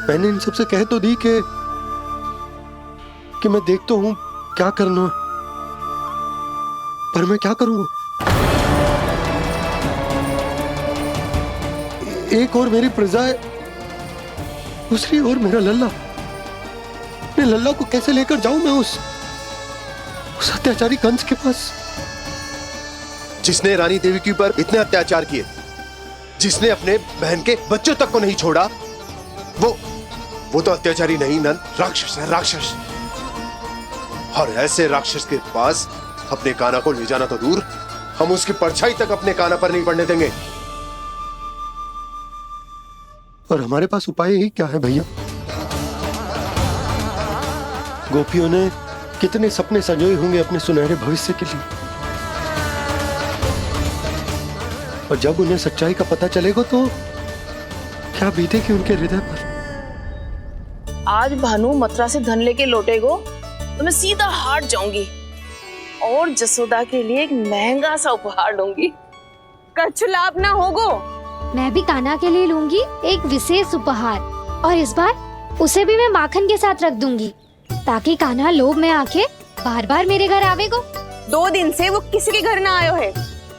मैंने इन सबसे कह तो दी कि मैं देखता हूं क्या करना, पर मैं क्या करूंगा? एक और मेरी प्रजा है, दूसरी ओर मेरा लल्ला। मैं लल्ला को कैसे लेकर जाऊं मैं उस अत्याचारी कंस के पास? जिसने रानी देवी के ऊपर इतने अत्याचार किए, जिसने अपने बहन के बच्चों तक को नहीं छोड़ा, वो तो अत्याचारी नहीं नंद, राक्षस है, राक्षस। और ऐसे राक्षस के पास अपने कान्हा को ले जाना तो दूर, हम उसकी परछाई तक अपने कान्हा पर नहीं पड़ने देंगे। और हमारे पास उपाय ही क्या है भैया? गोपियों ने कितने सपने संजोए होंगे अपने सुनहरे भविष्य के लिए, और जब उन्हें सच्चाई का पता चलेगा तो क्या बीतेगी उनके हृदय पर? आज भानु मथुरा से धन लेके लौटेगो तो मैं सीधा हाट जाऊंगी और जसोदा के लिए एक महंगा सा उपहार दूंगी। कछु लाभ ना होगो मैं भी कान्हा के लिए लूंगी एक विशेष उपहार, और इस बार उसे भी मैं माखन के साथ रख दूंगी, ताकि कान्हा लोभ में आके बार बार मेरे घर आवेगो। 2 दिन से वो किसी के घर ना आयो है,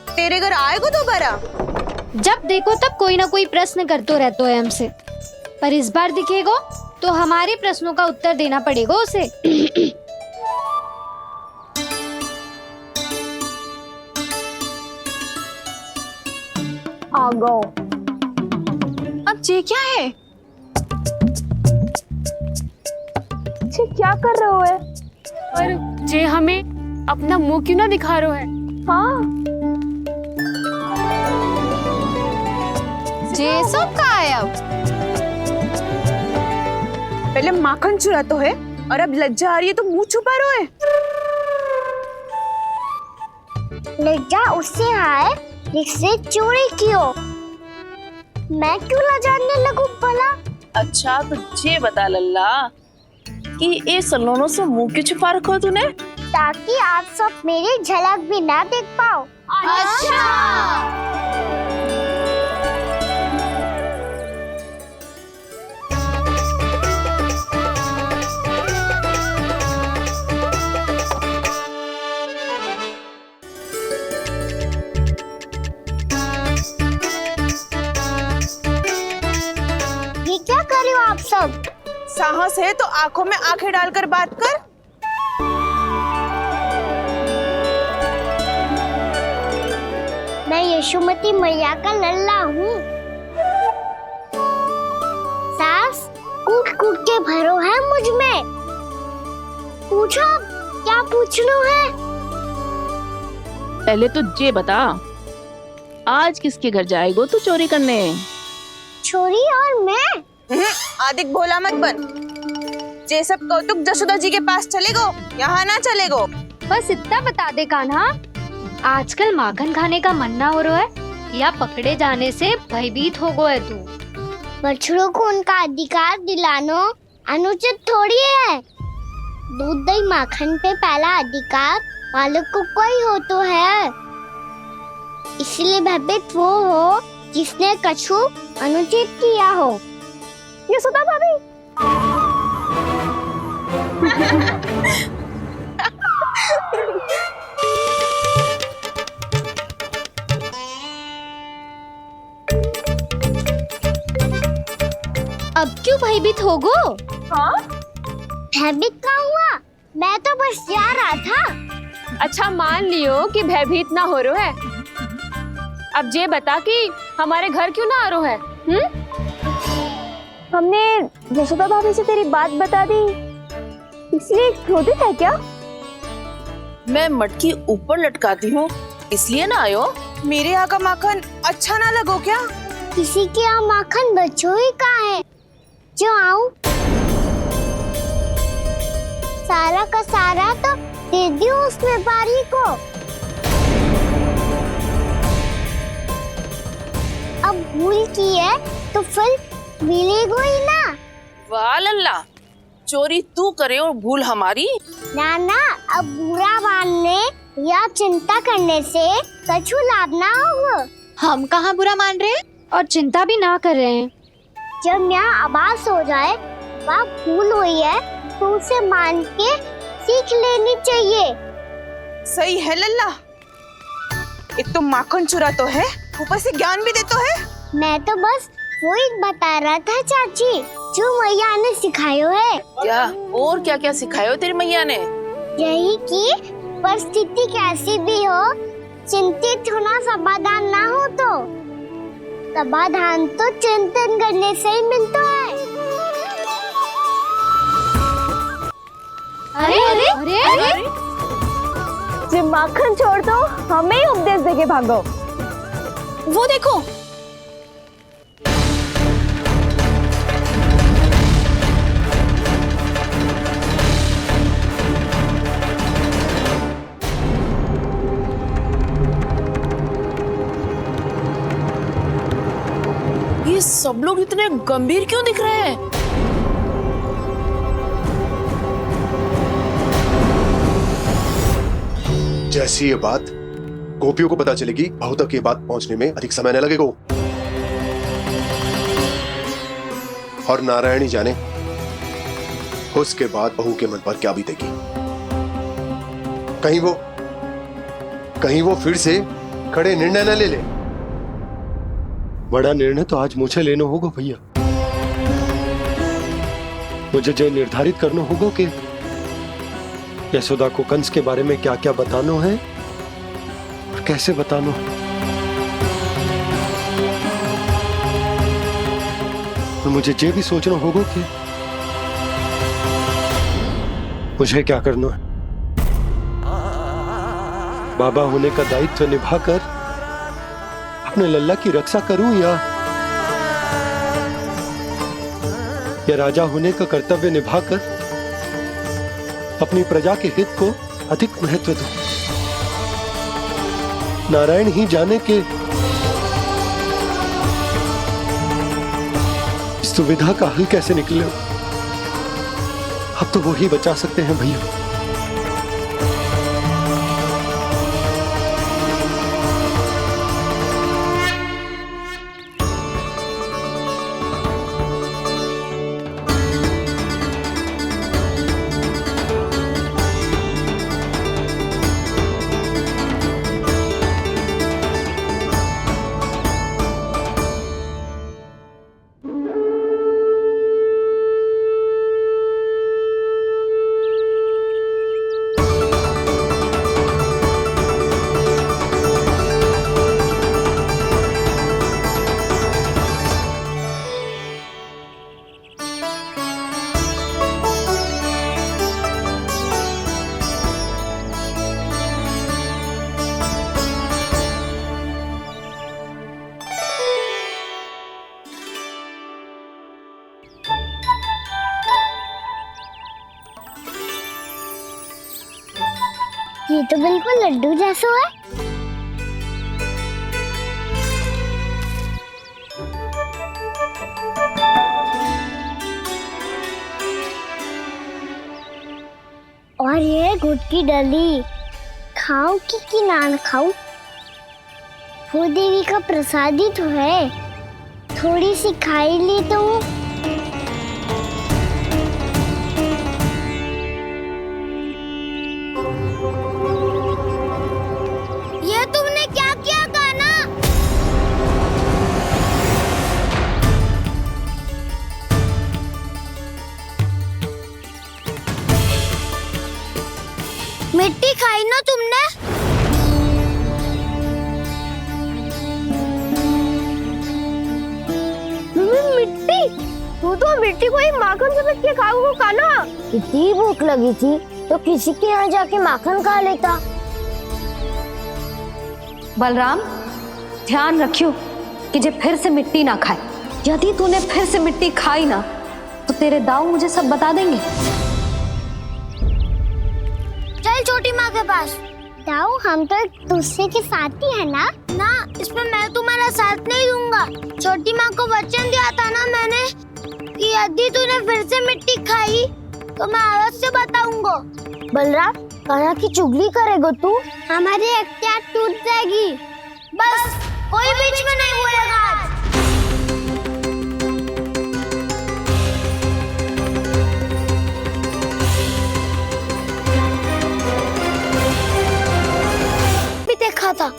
तेरे घर आएगो दोबारा? जब देखो तब कोई ना कोई प्रश्न करते रहते है हमसे, पर इस बार दिखेगो तो हमारे प्रश्नों का उत्तर देना पड़ेगा उसे। आ गो। अब ये क्या है? ये क्या कर रहे हो है? पर जे हमें अपना मुंह क्यों ना दिखा रहे है? हाँ, जे सब का है अब? पहले माखन चुरा तो है, और अब लज्जा आ रही है तो मुंह छुपा रहे है। लज्जा उससे है जिसने चोरी की हो। मैं क्यों लजाने लगूं भला? अच्छा तो ये बता लल्ला कि ये सलोनों से मुंह क्यों छुपा रखो तूने? ताकि आप सब मेरी झलक भी ना देख पाओ। अच्छा। ये क्या कर रहे हो आप सब? साहस है तो आंखों में आंखें डालकर बात कर। मैं यशोमती मैया का लल्ला हूँ। सास कूट कूट के भरो है मुझ में। पूछो क्या पूछना है? पहले तो ये बता, आज किसके घर जाएगो तू चोरी करने? छोरी और मैं? आदिक भोला मत बन। जे सब कौतुक जशोदा जी के पास चलेगो, यहाँ ना चलेगो। बस इतना बता दे कान्हा, आजकल माखन खाने का मन ना हो रहा है या पकड़े जाने से भयभीत हो गया है तू? बछड़ों को उनका अधिकार दिलाना अनुचित थोड़ी है। दूध दही माखन पे पहला अधिकार मालिक को कोई हो तो है। इसलिए भयभीत वो हो जिसने कछु अनुचित किया हो। यशोदा भाभी। अब क्यों भयभीत हो गो? हाँ? भयभीत क्या हुआ? मैं तो बस जा रहा था। अच्छा मान लियो कि भयभीत ना हो रहा है। अब ये बता कि हमारे घर क्यों ना आ रहा है? हमने यशोदा भाभी से तेरी बात बता दी, इसलिए क्रोधित है क्या? मैं मटकी ऊपर लटकाती हूँ इसलिए ना आयो? मेरे यहाँ का माखन अच्छा ना लगो क्या? किसी के यहाँ माखन बचो ही कहाँ है जो आऊं? सारा का सारा तो दे दियो उस व्यापारी को। अब भूल की है तो फल मिलेगा ही ना। वाह लल्ला, चोरी तू करे और भूल हमारी। ना ना, अब बुरा मानने या चिंता करने से कछु लाभ ना होगा। हम कहाँ बुरा मान रहे हैं और चिंता भी ना कर रहे हैं। जब यहाँ आभास हो जाए वहाँ भूल हुई है तो उसे मान के सीख लेनी चाहिए। सही है लल्ला, एक तो माखन चुरा तो है, ऊपर से ज्ञान भी दे तो है। मैं तो बस वही बता रहा था चाची जो मैया ने सिखायो है। क्या और क्या क्या सिखायो तेरी मैया ने? यही कि परिस्थिति कैसी भी हो, चिंतित होना समाधान ना हो तो समाधान तो चिंतन करने से ही मिलता है। अरे अरे अरे, अरे? जी माखन छोड़ दो, हमें ही उपदेश देके भागो। वो देखो, ये सब लोग इतने गंभीर क्यों दिख रहे हैं? जैसी ये बात गोपियों को पता चलेगी, बहू तक ये बात पहुंचने में अधिक समय न लगेगा। और नारायण ही जाने उसके बाद बहू के मन पर क्या बीतेगी। कहीं वो फिर से खड़े निर्णय न ले ले। बड़ा निर्णय तो आज मुझे लेना होगा भैया। मुझे जो निर्धारित करना होगा कि यशोदा को कंस के बारे में क्या क्या बताना है और कैसे बताना है। और मुझे ये भी सोचना होगा कि मुझे क्या करना है। बाबा होने का दायित्व निभाकर अपने लल्ला की रक्षा करूं या राजा होने का कर्तव्य निभाकर अपनी प्रजा के हित को अधिक महत्व दूं। नारायण ही जाने के इस दुविधा का हल कैसे निकले। अब तो वो ही बचा सकते हैं भैया। ये तो बिल्कुल लड्डू जैसा है। और ये गुड़ की डली खाऊं कि ना खाऊं? वो देवी का प्रसाद ही तो है, थोड़ी सी खाई ली तो। ये तुमने क्या किया कान्हा? मिट्टी खाई ना तुमने? मिट्टी? तू तो मिट्टी को ही माखन से पीट के खाओगे कान्हा। इतनी भूख लगी थी तो किसी के यहाँ जाके माखन खा लेता। बलराम, ध्यान रखियो कि जे फिर से मिट्टी ना खाए। यदि तूने फिर से मिट्टी खाई ना तो तेरे दाऊ मुझे सब बता देंगे। चल छोटी माँ के पास। दाऊ, हम तो एक दूसरे के साथ ही है ना? ना, इसमें मैं तुम्हारा साथ नहीं दूंगा। छोटी माँ को वचन दिया था ना मैंने कि यदि तूने फिर से मिट्टी खाई तो मैं अवश्य बताऊंगा। बलराम, कान्हा की चुगली करेगा तू? हमारी अख्तियार टूट जाएगी। बस कोई बीच में नहीं बोलेगा आज। भी देखा था।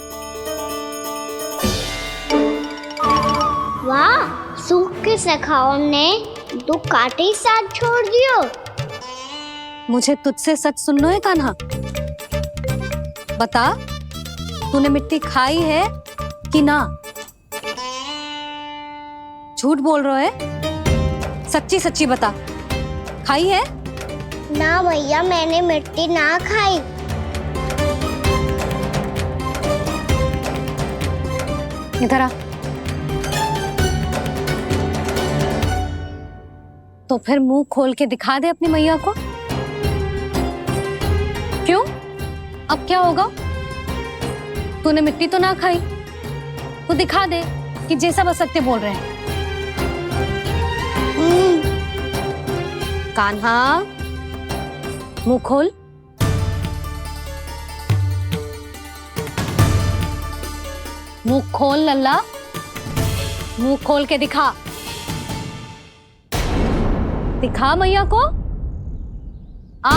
वाह, सूख के सखाओ ने दो कांटे ही साथ छोड़ दियो। मुझे तुझसे सच सुनना है कान्हा। बता, तूने मिट्टी खाई है कि ना? झूठ बोल रहा है, सच्ची सच्ची बता, खाई है? ना भैया, मैंने मिट्टी ना खाई। इधर आ। तो फिर मुंह खोल के दिखा दे अपनी मैया को। क्यों? अब क्या होगा? तूने मिट्टी तो ना खाई, तो दिखा दे कि जैसा असत्य बोल रहे हैं। कान्हा, मुंह खोल। मुंह खोल लल्ला, मुंह खोल के दिखा। दिखा मैया को। आ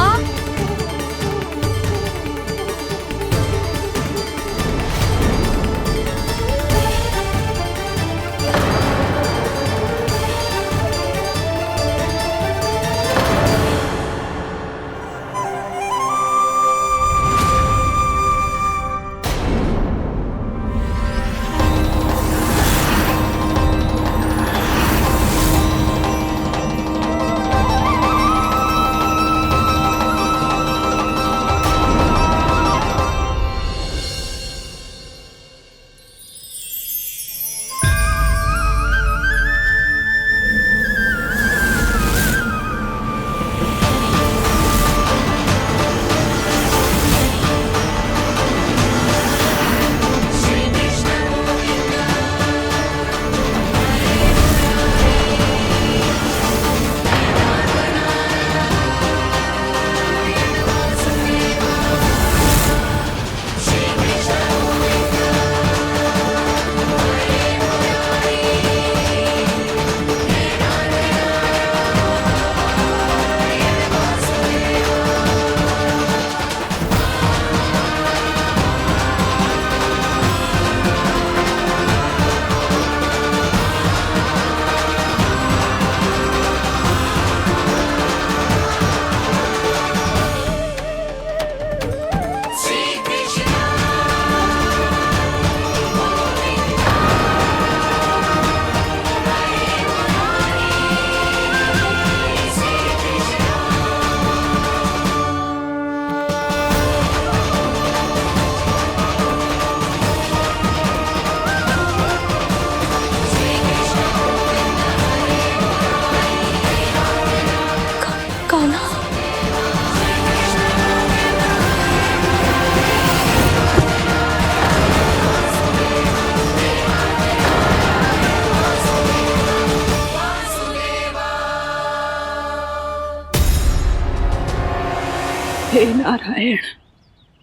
हे नारायण,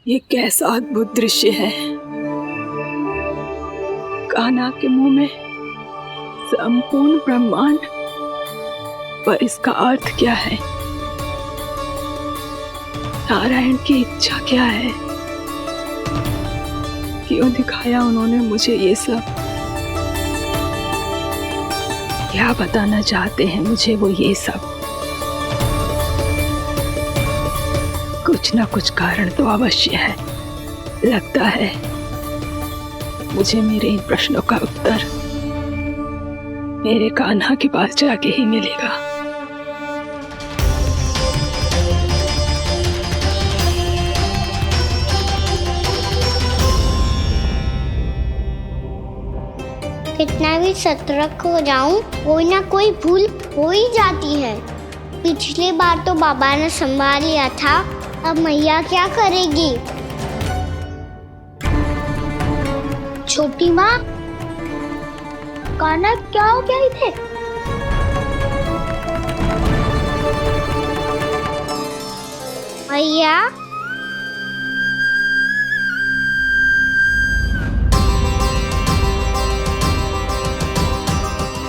ये कैसा अद्भुत दृश्य है। कान्हा के मुंह में संपूर्ण ब्रह्मांड, पर इसका अर्थ क्या है? नारायण की इच्छा क्या है? क्यों दिखाया उन्होंने मुझे ये सब? क्या बताना चाहते हैं मुझे वो ये सब? कुछ ना कुछ कारण तो अवश्य है। लगता है मुझे मेरे इन प्रश्नों का उत्तर मेरे कान्हा के पास जाके ही मिलेगा। कितना भी सतर्क हो जाऊं, कोई ना कोई भूल हो ही जाती है। पिछली बार तो बाबा ने संभाल लिया था, अब मैया क्या करेगी? छोटी माँ, कान्हा क्या हो गया इधर? मैया,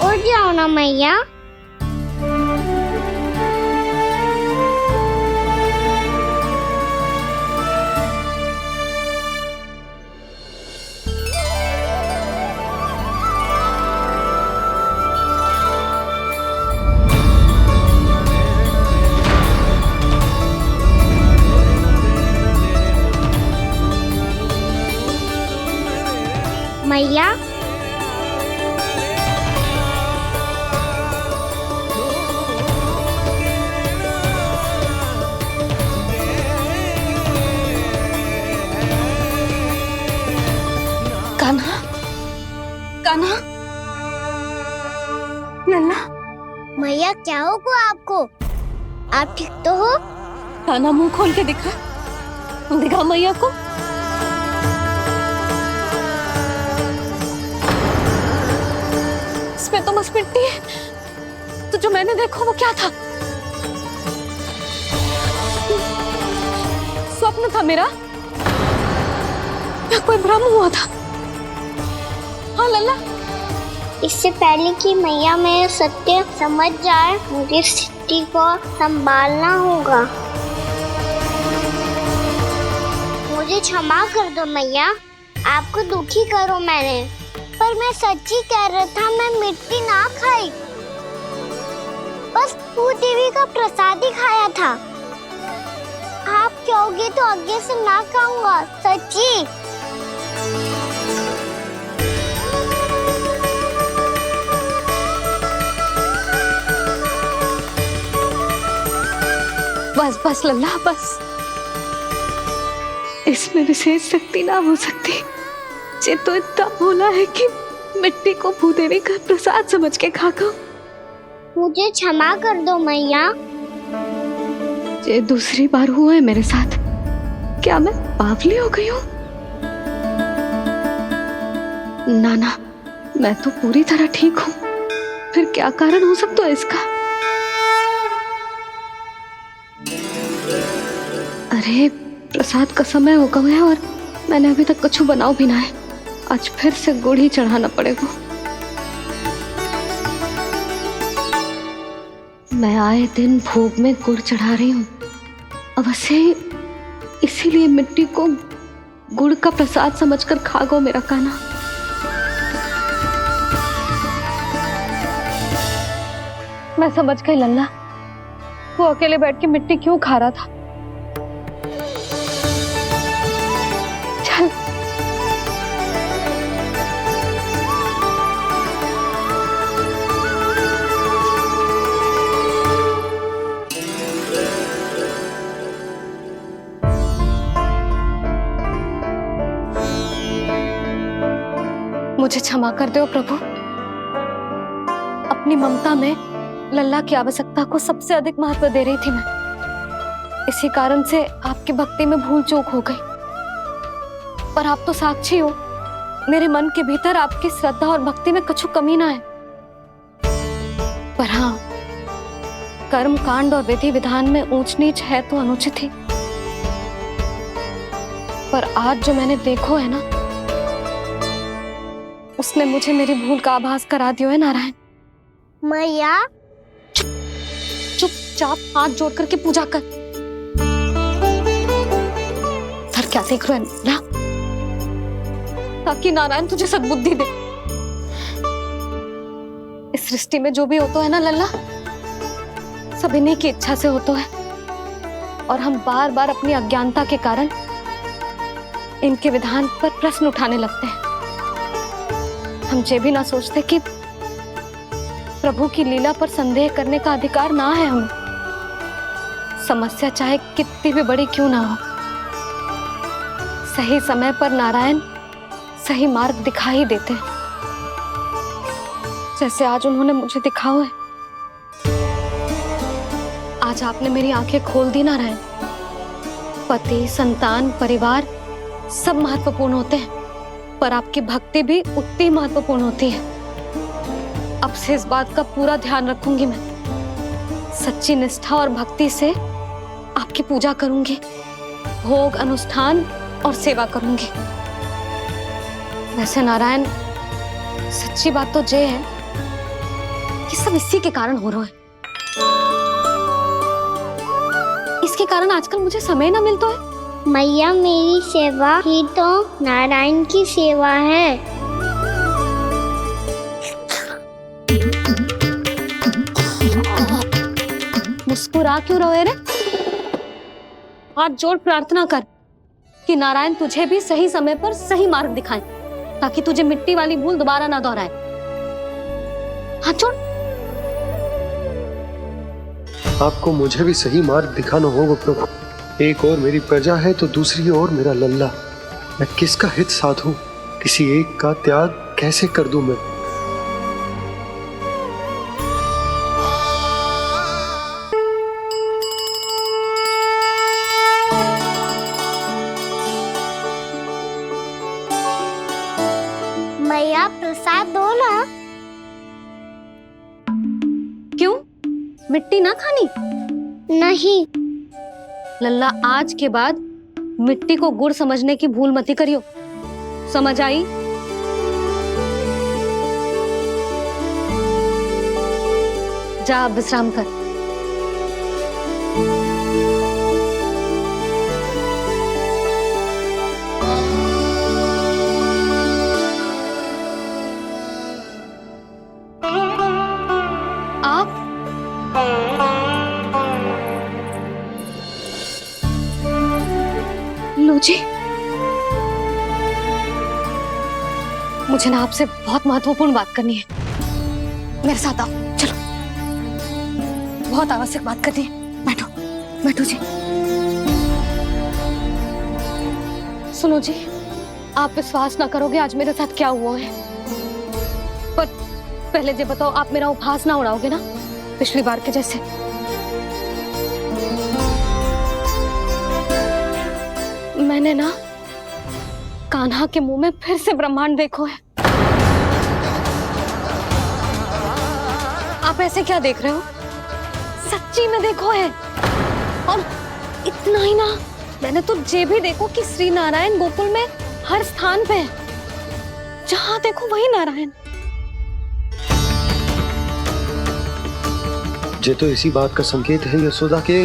उठ जाओ ना मैया। मैया, कान्हा, कान्हा, नन्ना। मैया क्या होगा आपको? आप ठीक तो हो? कान्हा मुंह खोल के दिखा, दिखा मैया को। इसमें तो बस मिट्टी है। तो जो मैंने देखा वो क्या था? स्वप्न था मेरा या कोई भ्रम हुआ था? हाँ लल्ला, इससे पहले कि मैया मेरा सत्य समझ जाए, मुझे मिट्टी को संभालना होगा। मुझे क्षमा कर दो मैया, आपको दुखी करो मैंने, पर मैं सच्ची कह रहा था, मैं मिट्टी ना खाई, बस तू देवी का प्रसाद ही खाया था। आप कहोगे तो आगे से ना खाऊंगा, सच्ची। बस बस लल्ला बस। इसमें विशेष शक्ति ना हो सकती। ये तो इतना भोला है कि मिट्टी को भूदेवी का प्रसाद समझ के खागा। मुझे क्षमा कर दो मैया। ये दूसरी बार हुआ है मेरे साथ। क्या मैं बावली हो गई हूँ? ना ना, मैं तो पूरी तरह ठीक हूँ। फिर क्या कारण हो सकता है इसका? अरे प्रसाद का समय हो गया है और मैंने अभी तक कुछ बनाओ भी ना है। आज फिर से गुड़ ही चढ़ाना पड़ेगा। मैं आए दिन भोग में गुड़ चढ़ा रही हूँ, अवश्य ही इसीलिए मिट्टी को गुड़ का प्रसाद समझकर खागो मेरा कान्हा। मैं समझ गई लल्ला, वो अकेले बैठ के मिट्टी क्यों खा रहा था। चल मुझे क्षमा कर दो प्रभु। अपनी ममता में लल्ला की आवश्यकता को सबसे अधिक महत्व दे रही थी मैं। इसी कारण से आपकी भक्ति में भूल चूक हो गई। पर आप तो साक्षी हो, मेरे मन के भीतर आपकी श्रद्धा और भक्ति में कुछ कमी ना है। पर हाँ, कर्म कांड और विधि विधान में ऊंच नीच है तो अनुचित ही। पर आज जो मैंने देखो है ना, उसने मुझे मेरी भूल का आभास करा दियो है नारायण। मैया चुपचाप हाथ जोड़ करके पूजा कर। सर क्या देख रहे हैं ना, ताकि नारायण तुझे सद्बुद्धि दे। इस सृष्टि में जो भी होता है ना लल्ला, सब इन्हीं की इच्छा से होता है। और हम बार बार अपनी अज्ञानता के कारण इनके विधान पर प्रश्न उठाने लगते हैं। हम ये भी ना सोचते कि प्रभु की लीला पर संदेह करने का अधिकार ना है हमें। समस्या चाहे कितनी भी बड़ी क्यों ना हो, सही समय पर नारायण सही मार्ग दिखा ही देते हैं, जैसे आज उन्होंने मुझे दिखाओ है। आज आपने मेरी आंखें खोल दी नारायण। पति, संतान, परिवार सब महत्वपूर्ण होते हैं, पर आपकी भक्ति भी उतनी महत्वपूर्ण होती है। अब से इस बात का पूरा ध्यान रखूंगी मैं। सच्ची निष्ठा और भक्ति से आपकी पूजा करूंगी, भोग, अनुष्ठान और सेवा करूंगी। वैसे नारायण, सच्ची बात तो ये है कि सब इसी के कारण हो रहा है। इसके कारण आजकल मुझे समय ना मिलता है। मैया, मेरी सेवा ही तो नारायण की सेवा है। मुस्कुरा क्यों रहे रे? हाथ जोड़ प्रार्थना कर कि नारायण तुझे भी सही समय पर सही मार्ग दिखाएं, ताकि तुझे मिट्टी वाली भूल दोबारा ना दोहराए। हाथ जोड़। आपको मुझे भी सही मार्ग दिखाना होगा प्रभु। एक और मेरी प्रजा है तो दूसरी ओर मेरा लल्ला। मैं किसका हित साधूं? किसी एक का त्याग कैसे कर दूं मैं? मैया, प्रसाद दो ना। क्यों? मिट्टी ना खानी? नहीं लल्ला, आज के बाद मिट्टी को गुड़ समझने की भूल मत करियो। समझ आई? जा, विश्राम कर। सुनो जी, मुझे ना आपसे बहुत महत्वपूर्ण बात करनी है। मेरे साथ आओ, चलो। बहुत आवश्यक बात करनी है। बैठो, बैठो जी। सुनो जी, आप विश्वास ना करोगे आज मेरे साथ क्या हुआ है। पर पहले ये बताओ, आप मेरा उपहास ना उड़ाओगे ना, पिछली बार के जैसे? मैंने ना कान्हा के मुंह में फिर से ब्रह्मांड देखो है। आप ऐसे क्या देख रहे हो? सच्ची में देखो है। और इतना ही ना, मैंने तो ये भी देखो कि श्री नारायण गोकुल में हर स्थान पे है, जहां देखो वही नारायण। ये तो इसी बात का संकेत है यशोदा के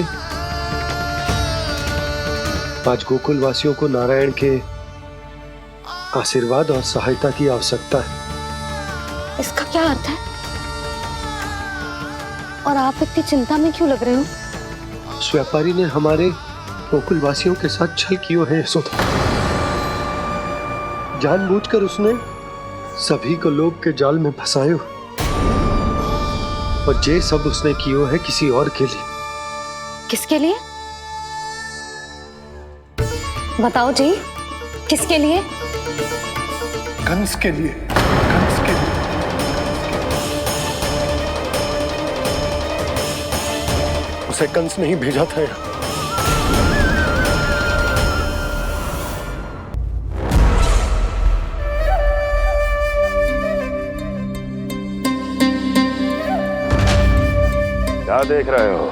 आज गोकुल वासियों को नारायण के आशीर्वाद और सहायता की आवश्यकता है। इसका क्या अर्थ है? और आप इतनी चिंता में क्यों लग रहे हो? उस व्यापारी ने हमारे गोकुल वासियों के साथ छल किया है यशोदा। जानबूझकर उसने सभी को लोभ के जाल में फंसायो, और ये सब उसने किया है किसी और के लिए। किसके लिए? बताओ जी, किसके लिए? कंस के लिए। कंस के लिए। उसे कंस नहीं भेजा था यहाँ। क्या देख रहे हो?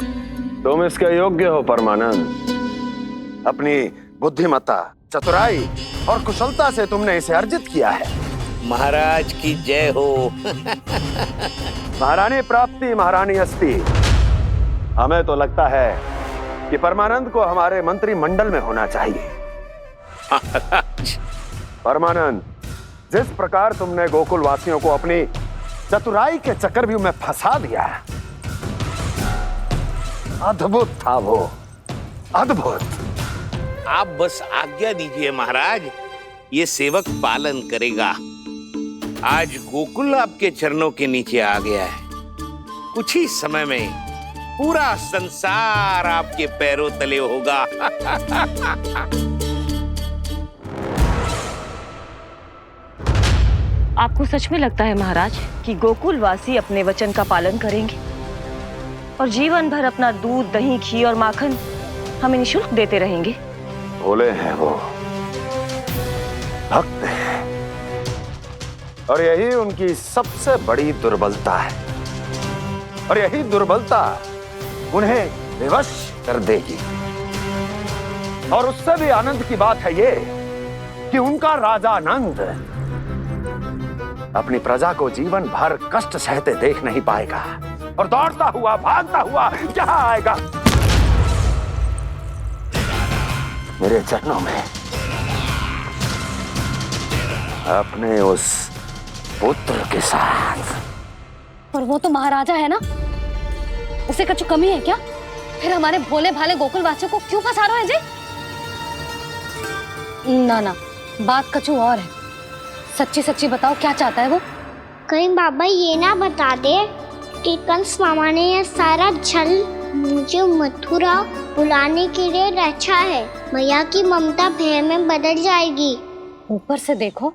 तुम इसके योग्य हो परमानंद। अपनी बुद्धिमत्ता, चतुराई और कुशलता से तुमने इसे अर्जित किया है। महाराज की जय हो। महारानी प्राप्ति महारानी अस्ति। हमें तो लगता है कि परमानंद को हमारे मंत्रिमंडल में होना चाहिए। परमानंद, जिस प्रकार तुमने गोकुल वासियों को अपनी चतुराई के चक्रव्यूह में फंसा दिया, अद्भुत था वो, अद्भुत। आप बस आज्ञा दीजिए महाराज, ये सेवक पालन करेगा। आज गोकुल आपके चरणों के नीचे आ गया है। कुछ ही समय में पूरा संसार आपके पैरों तले होगा। आपको सच में लगता है महाराज कि गोकुल वासी अपने वचन का पालन करेंगे और जीवन भर अपना दूध, दही, घी और माखन हमें निःशुल्क देते रहेंगे? भोले हैं वो, भक्त हैं, और यही उनकी सबसे बड़ी दुर्बलता है। और यही दुर्बलता उन्हें विवश कर देगी। और उससे भी आनंद की बात है ये कि उनका राजा नंद अपनी प्रजा को जीवन भर कष्ट सहते देख नहीं पाएगा, और दौड़ता हुआ, भागता हुआ यहाँ आएगा मेरे चरणों में, अपने उस पुत्र के साथ। और वो तो महाराजा है ना, उसे कुछ कमी है क्या? फिर हमारे भोले भाले गोकुल वासियों को क्यों फंसा रहे हैं जी? ना ना, बात कछु और है। सच्ची सच्ची बताओ, क्या चाहता है वो? कहीं बाबा ये ना बता दे कि कंस मामा ने यह सारा छल मुझे मथुरा बुलाने के लिए रचा है। मैया की ममता भय में बदल जाएगी। ऊपर से देखो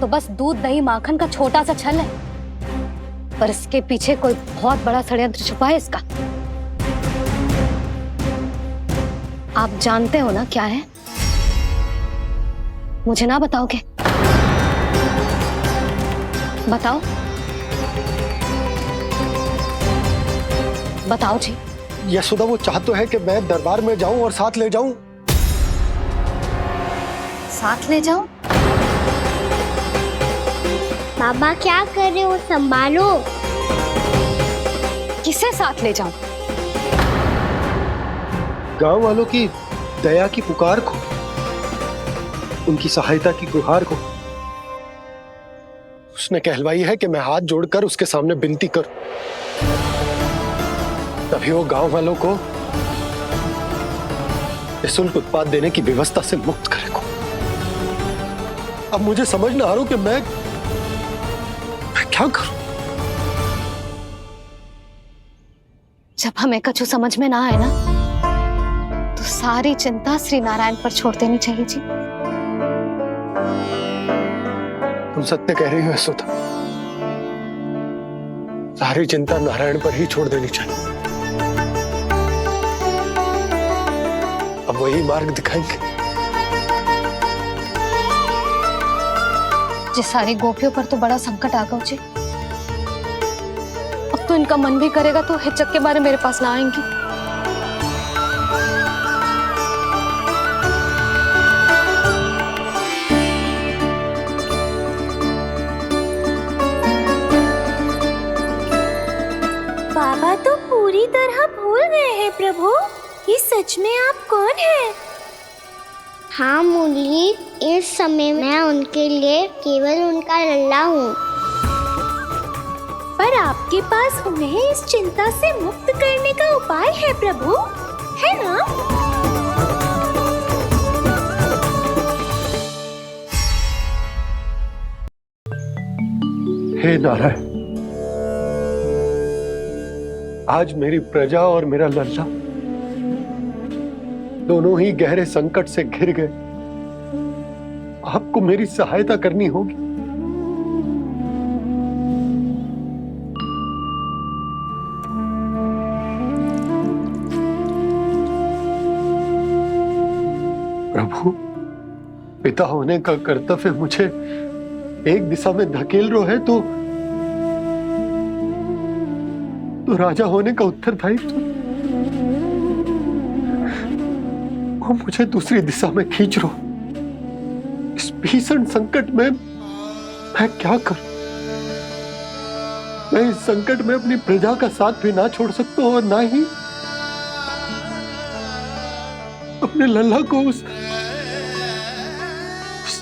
तो बस दूध, दही, माखन का छोटा सा छल है, पर इसके पीछे कोई बहुत बड़ा षड्यंत्र छुपा है इसका। आप जानते हो ना क्या है? मुझे ना बताओगे? बताओ, बताओ जी। यशोदा, वो चाह तो है कि मैं दरबार में जाऊं और साथ ले जाऊं। साथ ले जाऊं? बाबा क्या कर रहे हो, संभालो। किसे साथ ले जाऊं? गांव वालों की दया की पुकार को, उनकी सहायता की गुहार को। उसने कहलवाई है कि मैं हाथ जोड़कर उसके सामने विनती करूं, तभी वो गांव वालों को निःशुल्क उत्पाद देने की व्यवस्था से मुक्त करे को। अब मुझे समझ ना आ रहा कि मैं क्या करूं। जब हमें कछु समझ में ना आए ना, तो सारी चिंता श्री नारायण पर छोड़ देनी चाहिए जी। तुम सत्य कह रही हो यशोदा, सारी चिंता नारायण पर ही छोड़ देनी चाहिए। अब वही मार्ग दिखाएंगे। जिस सारी गोपियों पर तो बड़ा संकट आ गया जी। अब तो इनका मन भी करेगा तो हिचक के बारे मेरे पास ना आएंगी। बाबा तो पूरी तरह भूल गए हैं प्रभु, ये सच में आप कौन हैं? हाँ मुरली, इस समय मैं उनके लिए केवल उनका लल्ला हूँ। पर आपके पास उन्हें इस चिंता से मुक्त करने का उपाय है प्रभु, है ना? हे नारायण, आज मेरी प्रजा और मेरा लल्ला दोनों ही गहरे संकट से घिर गए। आपको मेरी सहायता करनी होगी। प्रभु, पिता होने का कर्तव्य मुझे एक दिशा में धकेल रहा है तो राजा होने का उत्तरदायित्व वो मुझे दूसरी दिशा में खींच रो। इस भीषण संकट में मैं क्या करूं? मैं इस संकट में अपनी प्रजा का साथ भी ना छोड़ सकता हूं और ना ही अपने लल्ला को उस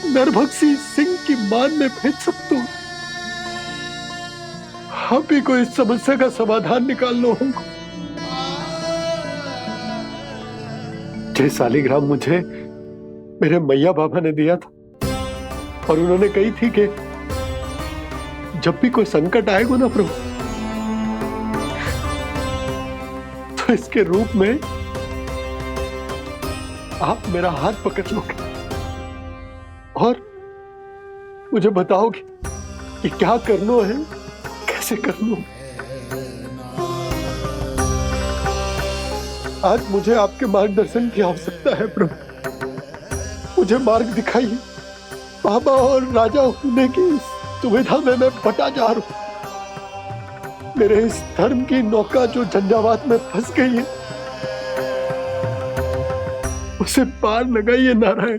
नरभक्षी सिंह की मान में भेज सकता हूं। आप ही को इस समस्या का समाधान निकालना होगा। जय शालिग्राम मुझे मेरे मैया बाबा ने दिया था और उन्होंने कही थी कि जब भी कोई संकट आएगा ना प्रभु, तो इसके रूप में आप मेरा हाथ पकड़ लोगे और मुझे बताओगे कि क्या करना है, कैसे करना है। आज मुझे आपके मार्गदर्शन की आवश्यकता है प्रभु, मुझे मार्ग दिखाइए। बाबा और राजा होने की सुविधा में मैं बटा जा रहा हूं। मेरे इस धर्म की नौका जो झंझावात में फंस गई है, उसे पार लगाइए नारायण,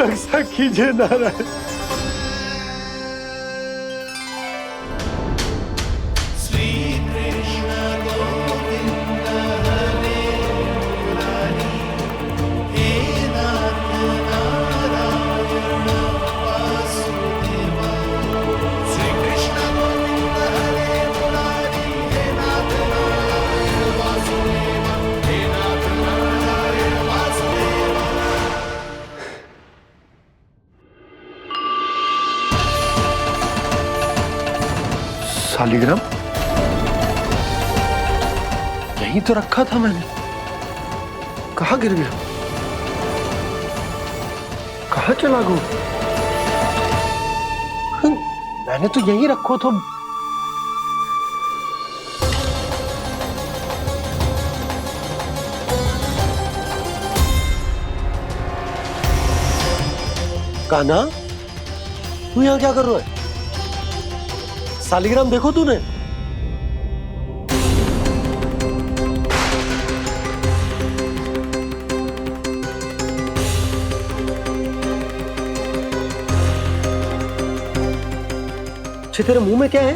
रक्षा कीजिए नारायण। शालिग्राम यहीं तो रखा था मैंने, कहाँ गिर गया? कहाँ चला गया? मैंने तो यहीं रखो तो। कान्हा, तू यहाँ क्या कर रहा है? शालिग्राम देखो तूने? अच्छे, तेरे मुंह में क्या है?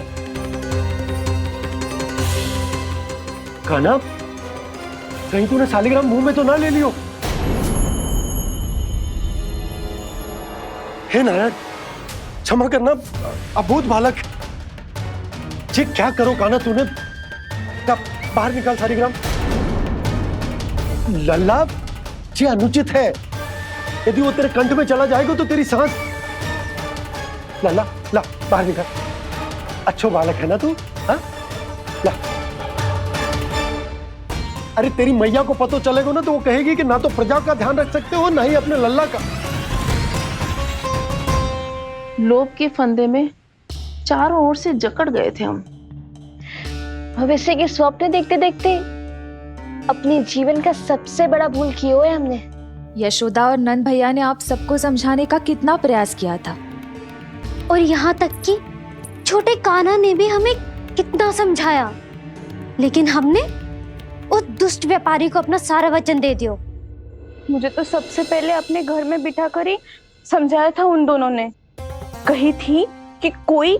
कान्हा, कहीं तूने शालिग्राम मुंह में तो ना ले लियो? हे नारायण, क्षमा करना, अबोध बालक। जी क्या करो कान्हा तूने? बाहर निकाल शालिग्राम, लल्ला, ये अनुचित है। यदि वो तेरे कंठ में चला जाएगा तो तेरी सांस। लल्ला, ला बाहर निकल। अच्छो बालक है ना तू? हाँ, ला। अरे तेरी मैया को पता चलेगा ना तो वो कहेगी कि ना तो प्रजा का ध्यान रख सकते हो ना ही अपने लल्ला का। लोभ के फंदे में चारों ओर से जकड़ गए थे हम। भविष्य के स्वप्न देखते देखते अपने जीवन का सबसे बड़ा भूल किया है हमने। यशोदा और नंद भैया ने आप सबको समझाने का कितना प्रयास किया था, और यहाँ तक कि छोटे कान्हा ने भी हमें कितना समझाया, लेकिन हमने उस दुष्ट व्यापारी को अपना सारा वचन दे दिया। मुझे तो सबसे पहले अपने घर में बिठा कर ही समझाया था उन दोनों ने। कही थी कि कोई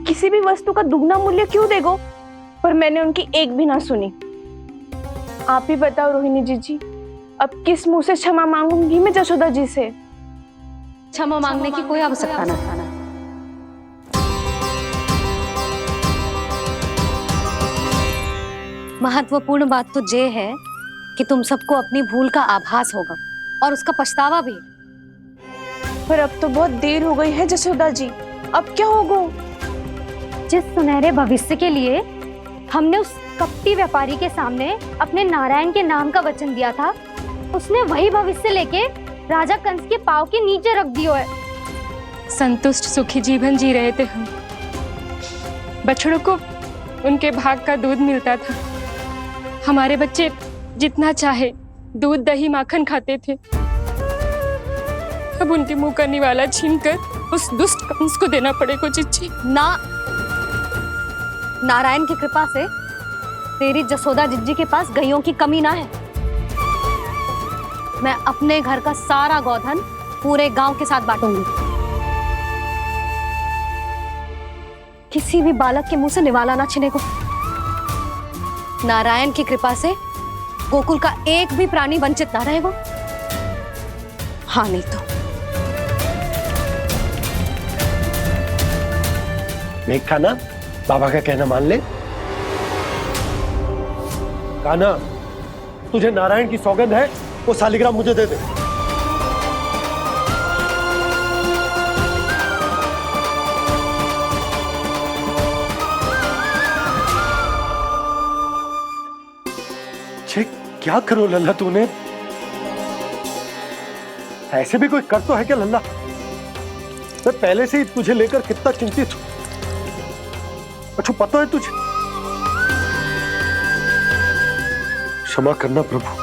किसी भी वस्तु का दुगना मूल्य क्यों देगो, पर मैंने उनकी एक भी ना सुनी। आप ही बताओ रोहिणी जी, अब किस मुंह से क्षमा मांगूंगी मैं जशोदा जी से? क्षमा मांगने की कोई आवश्यकता ना। महत्वपूर्ण बात तो ये है कि तुम सबको अपनी भूल का आभास होगा और उसका पछतावा भी। पर अब तो बहुत देर हो गई है जशोदा जी, अब क्या होगा? जिस सुनहरे भविष्य के लिए हमने उस कपटी व्यापारी के सामने अपने नारायण के नाम का वचन दिया था, उसने वही भविष्य लेके राजा कंस के पांव के नीचे रख दिया है। संतुष्ट सुखी जीवन जी रहे थे हम। बछड़ों को उनके भाग का दूध मिलता था। हमारे बच्चे जितना चाहे दूध दही माखन खाते थे। अब उनके मुंह का निवाला छीनकर उस दुष्ट कंस को देना पड़ेगा चिच्ची। ना, नारायण की कृपा से तेरी जसोदा जिज्जी के पास गैयों की कमी ना है। मैं अपने घर का सारा गोधन पूरे गांव के साथ बांटूंगी। किसी भी बालक के मुंह से निवाला ना छिने को। नारायण की कृपा से गोकुल का एक भी प्राणी वंचित ना रहेगा। हाँ नहीं तो देख कान्हा, बाबा का कहना मान ले। कान्हा, तुझे नारायण की सौगंध है, वो शालिग्राम मुझे दे दे। छे, क्या करो लल्ला तूने? ऐसे भी कोई कर तो है क्या लल्ला? मैं पहले से ही तुझे लेकर कितना चिंतित हूं। अच्छा पता है तुझे? क्षमा करना प्रभु।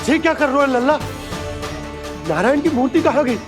ये क्या कर रहे हो लल्ला? नारायण की मूर्ति कहाँ गई?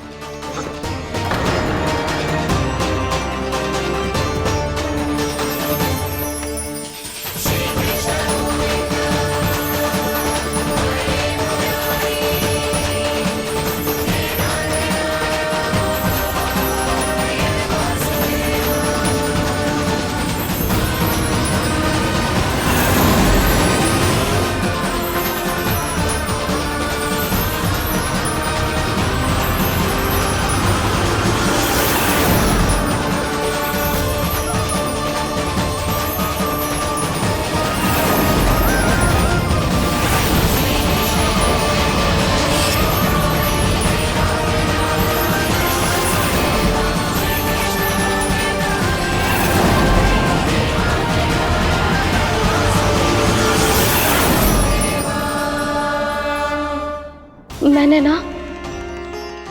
मैंने ना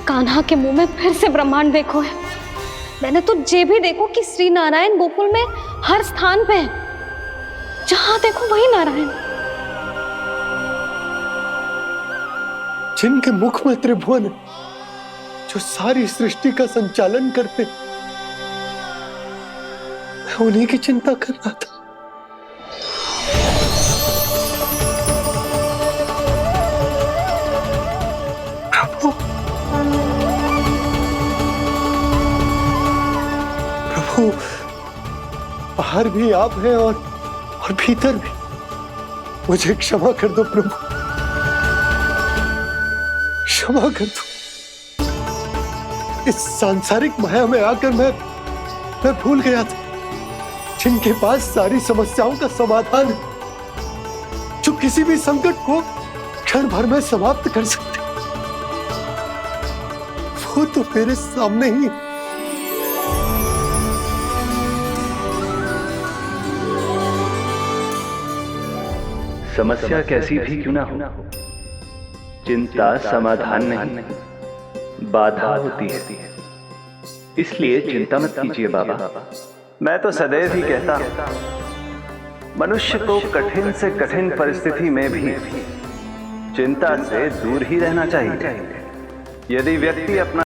कान्हा के मुंह में फिर से ब्रह्मांड देखो है। मैंने तो ये भी देखो कि श्री नारायण गोकुल में हर स्थान पे है। जहां देखो वही नारायण। जिनके मुख में त्रिभुवन, जो सारी सृष्टि का संचालन करते, मैं उन्हीं की चिंता कर रहा था। प्रभु, बाहर भी आप हैं और भीतर भी। मुझे क्षमा कर दो प्रभु, क्षमा कर दो। इस सांसारिक माया में आकर मैं भूल गया था जिनके पास सारी समस्याओं का समाधान है, जो किसी भी संकट को क्षण भर में समाप्त कर सकते, वो तो मेरे सामने ही। समस्या कैसी भी क्यों ना हो, चिंता समाधान नहीं, बाधा होती है। इसलिए चिंता मत कीजिए बाबा। मैं तो सदैव ही कहता हूं, मनुष्य को कठिन से कठिन परिस्थिति में भी चिंता से दूर ही रहना चाहिए। यदि व्यक्ति अपना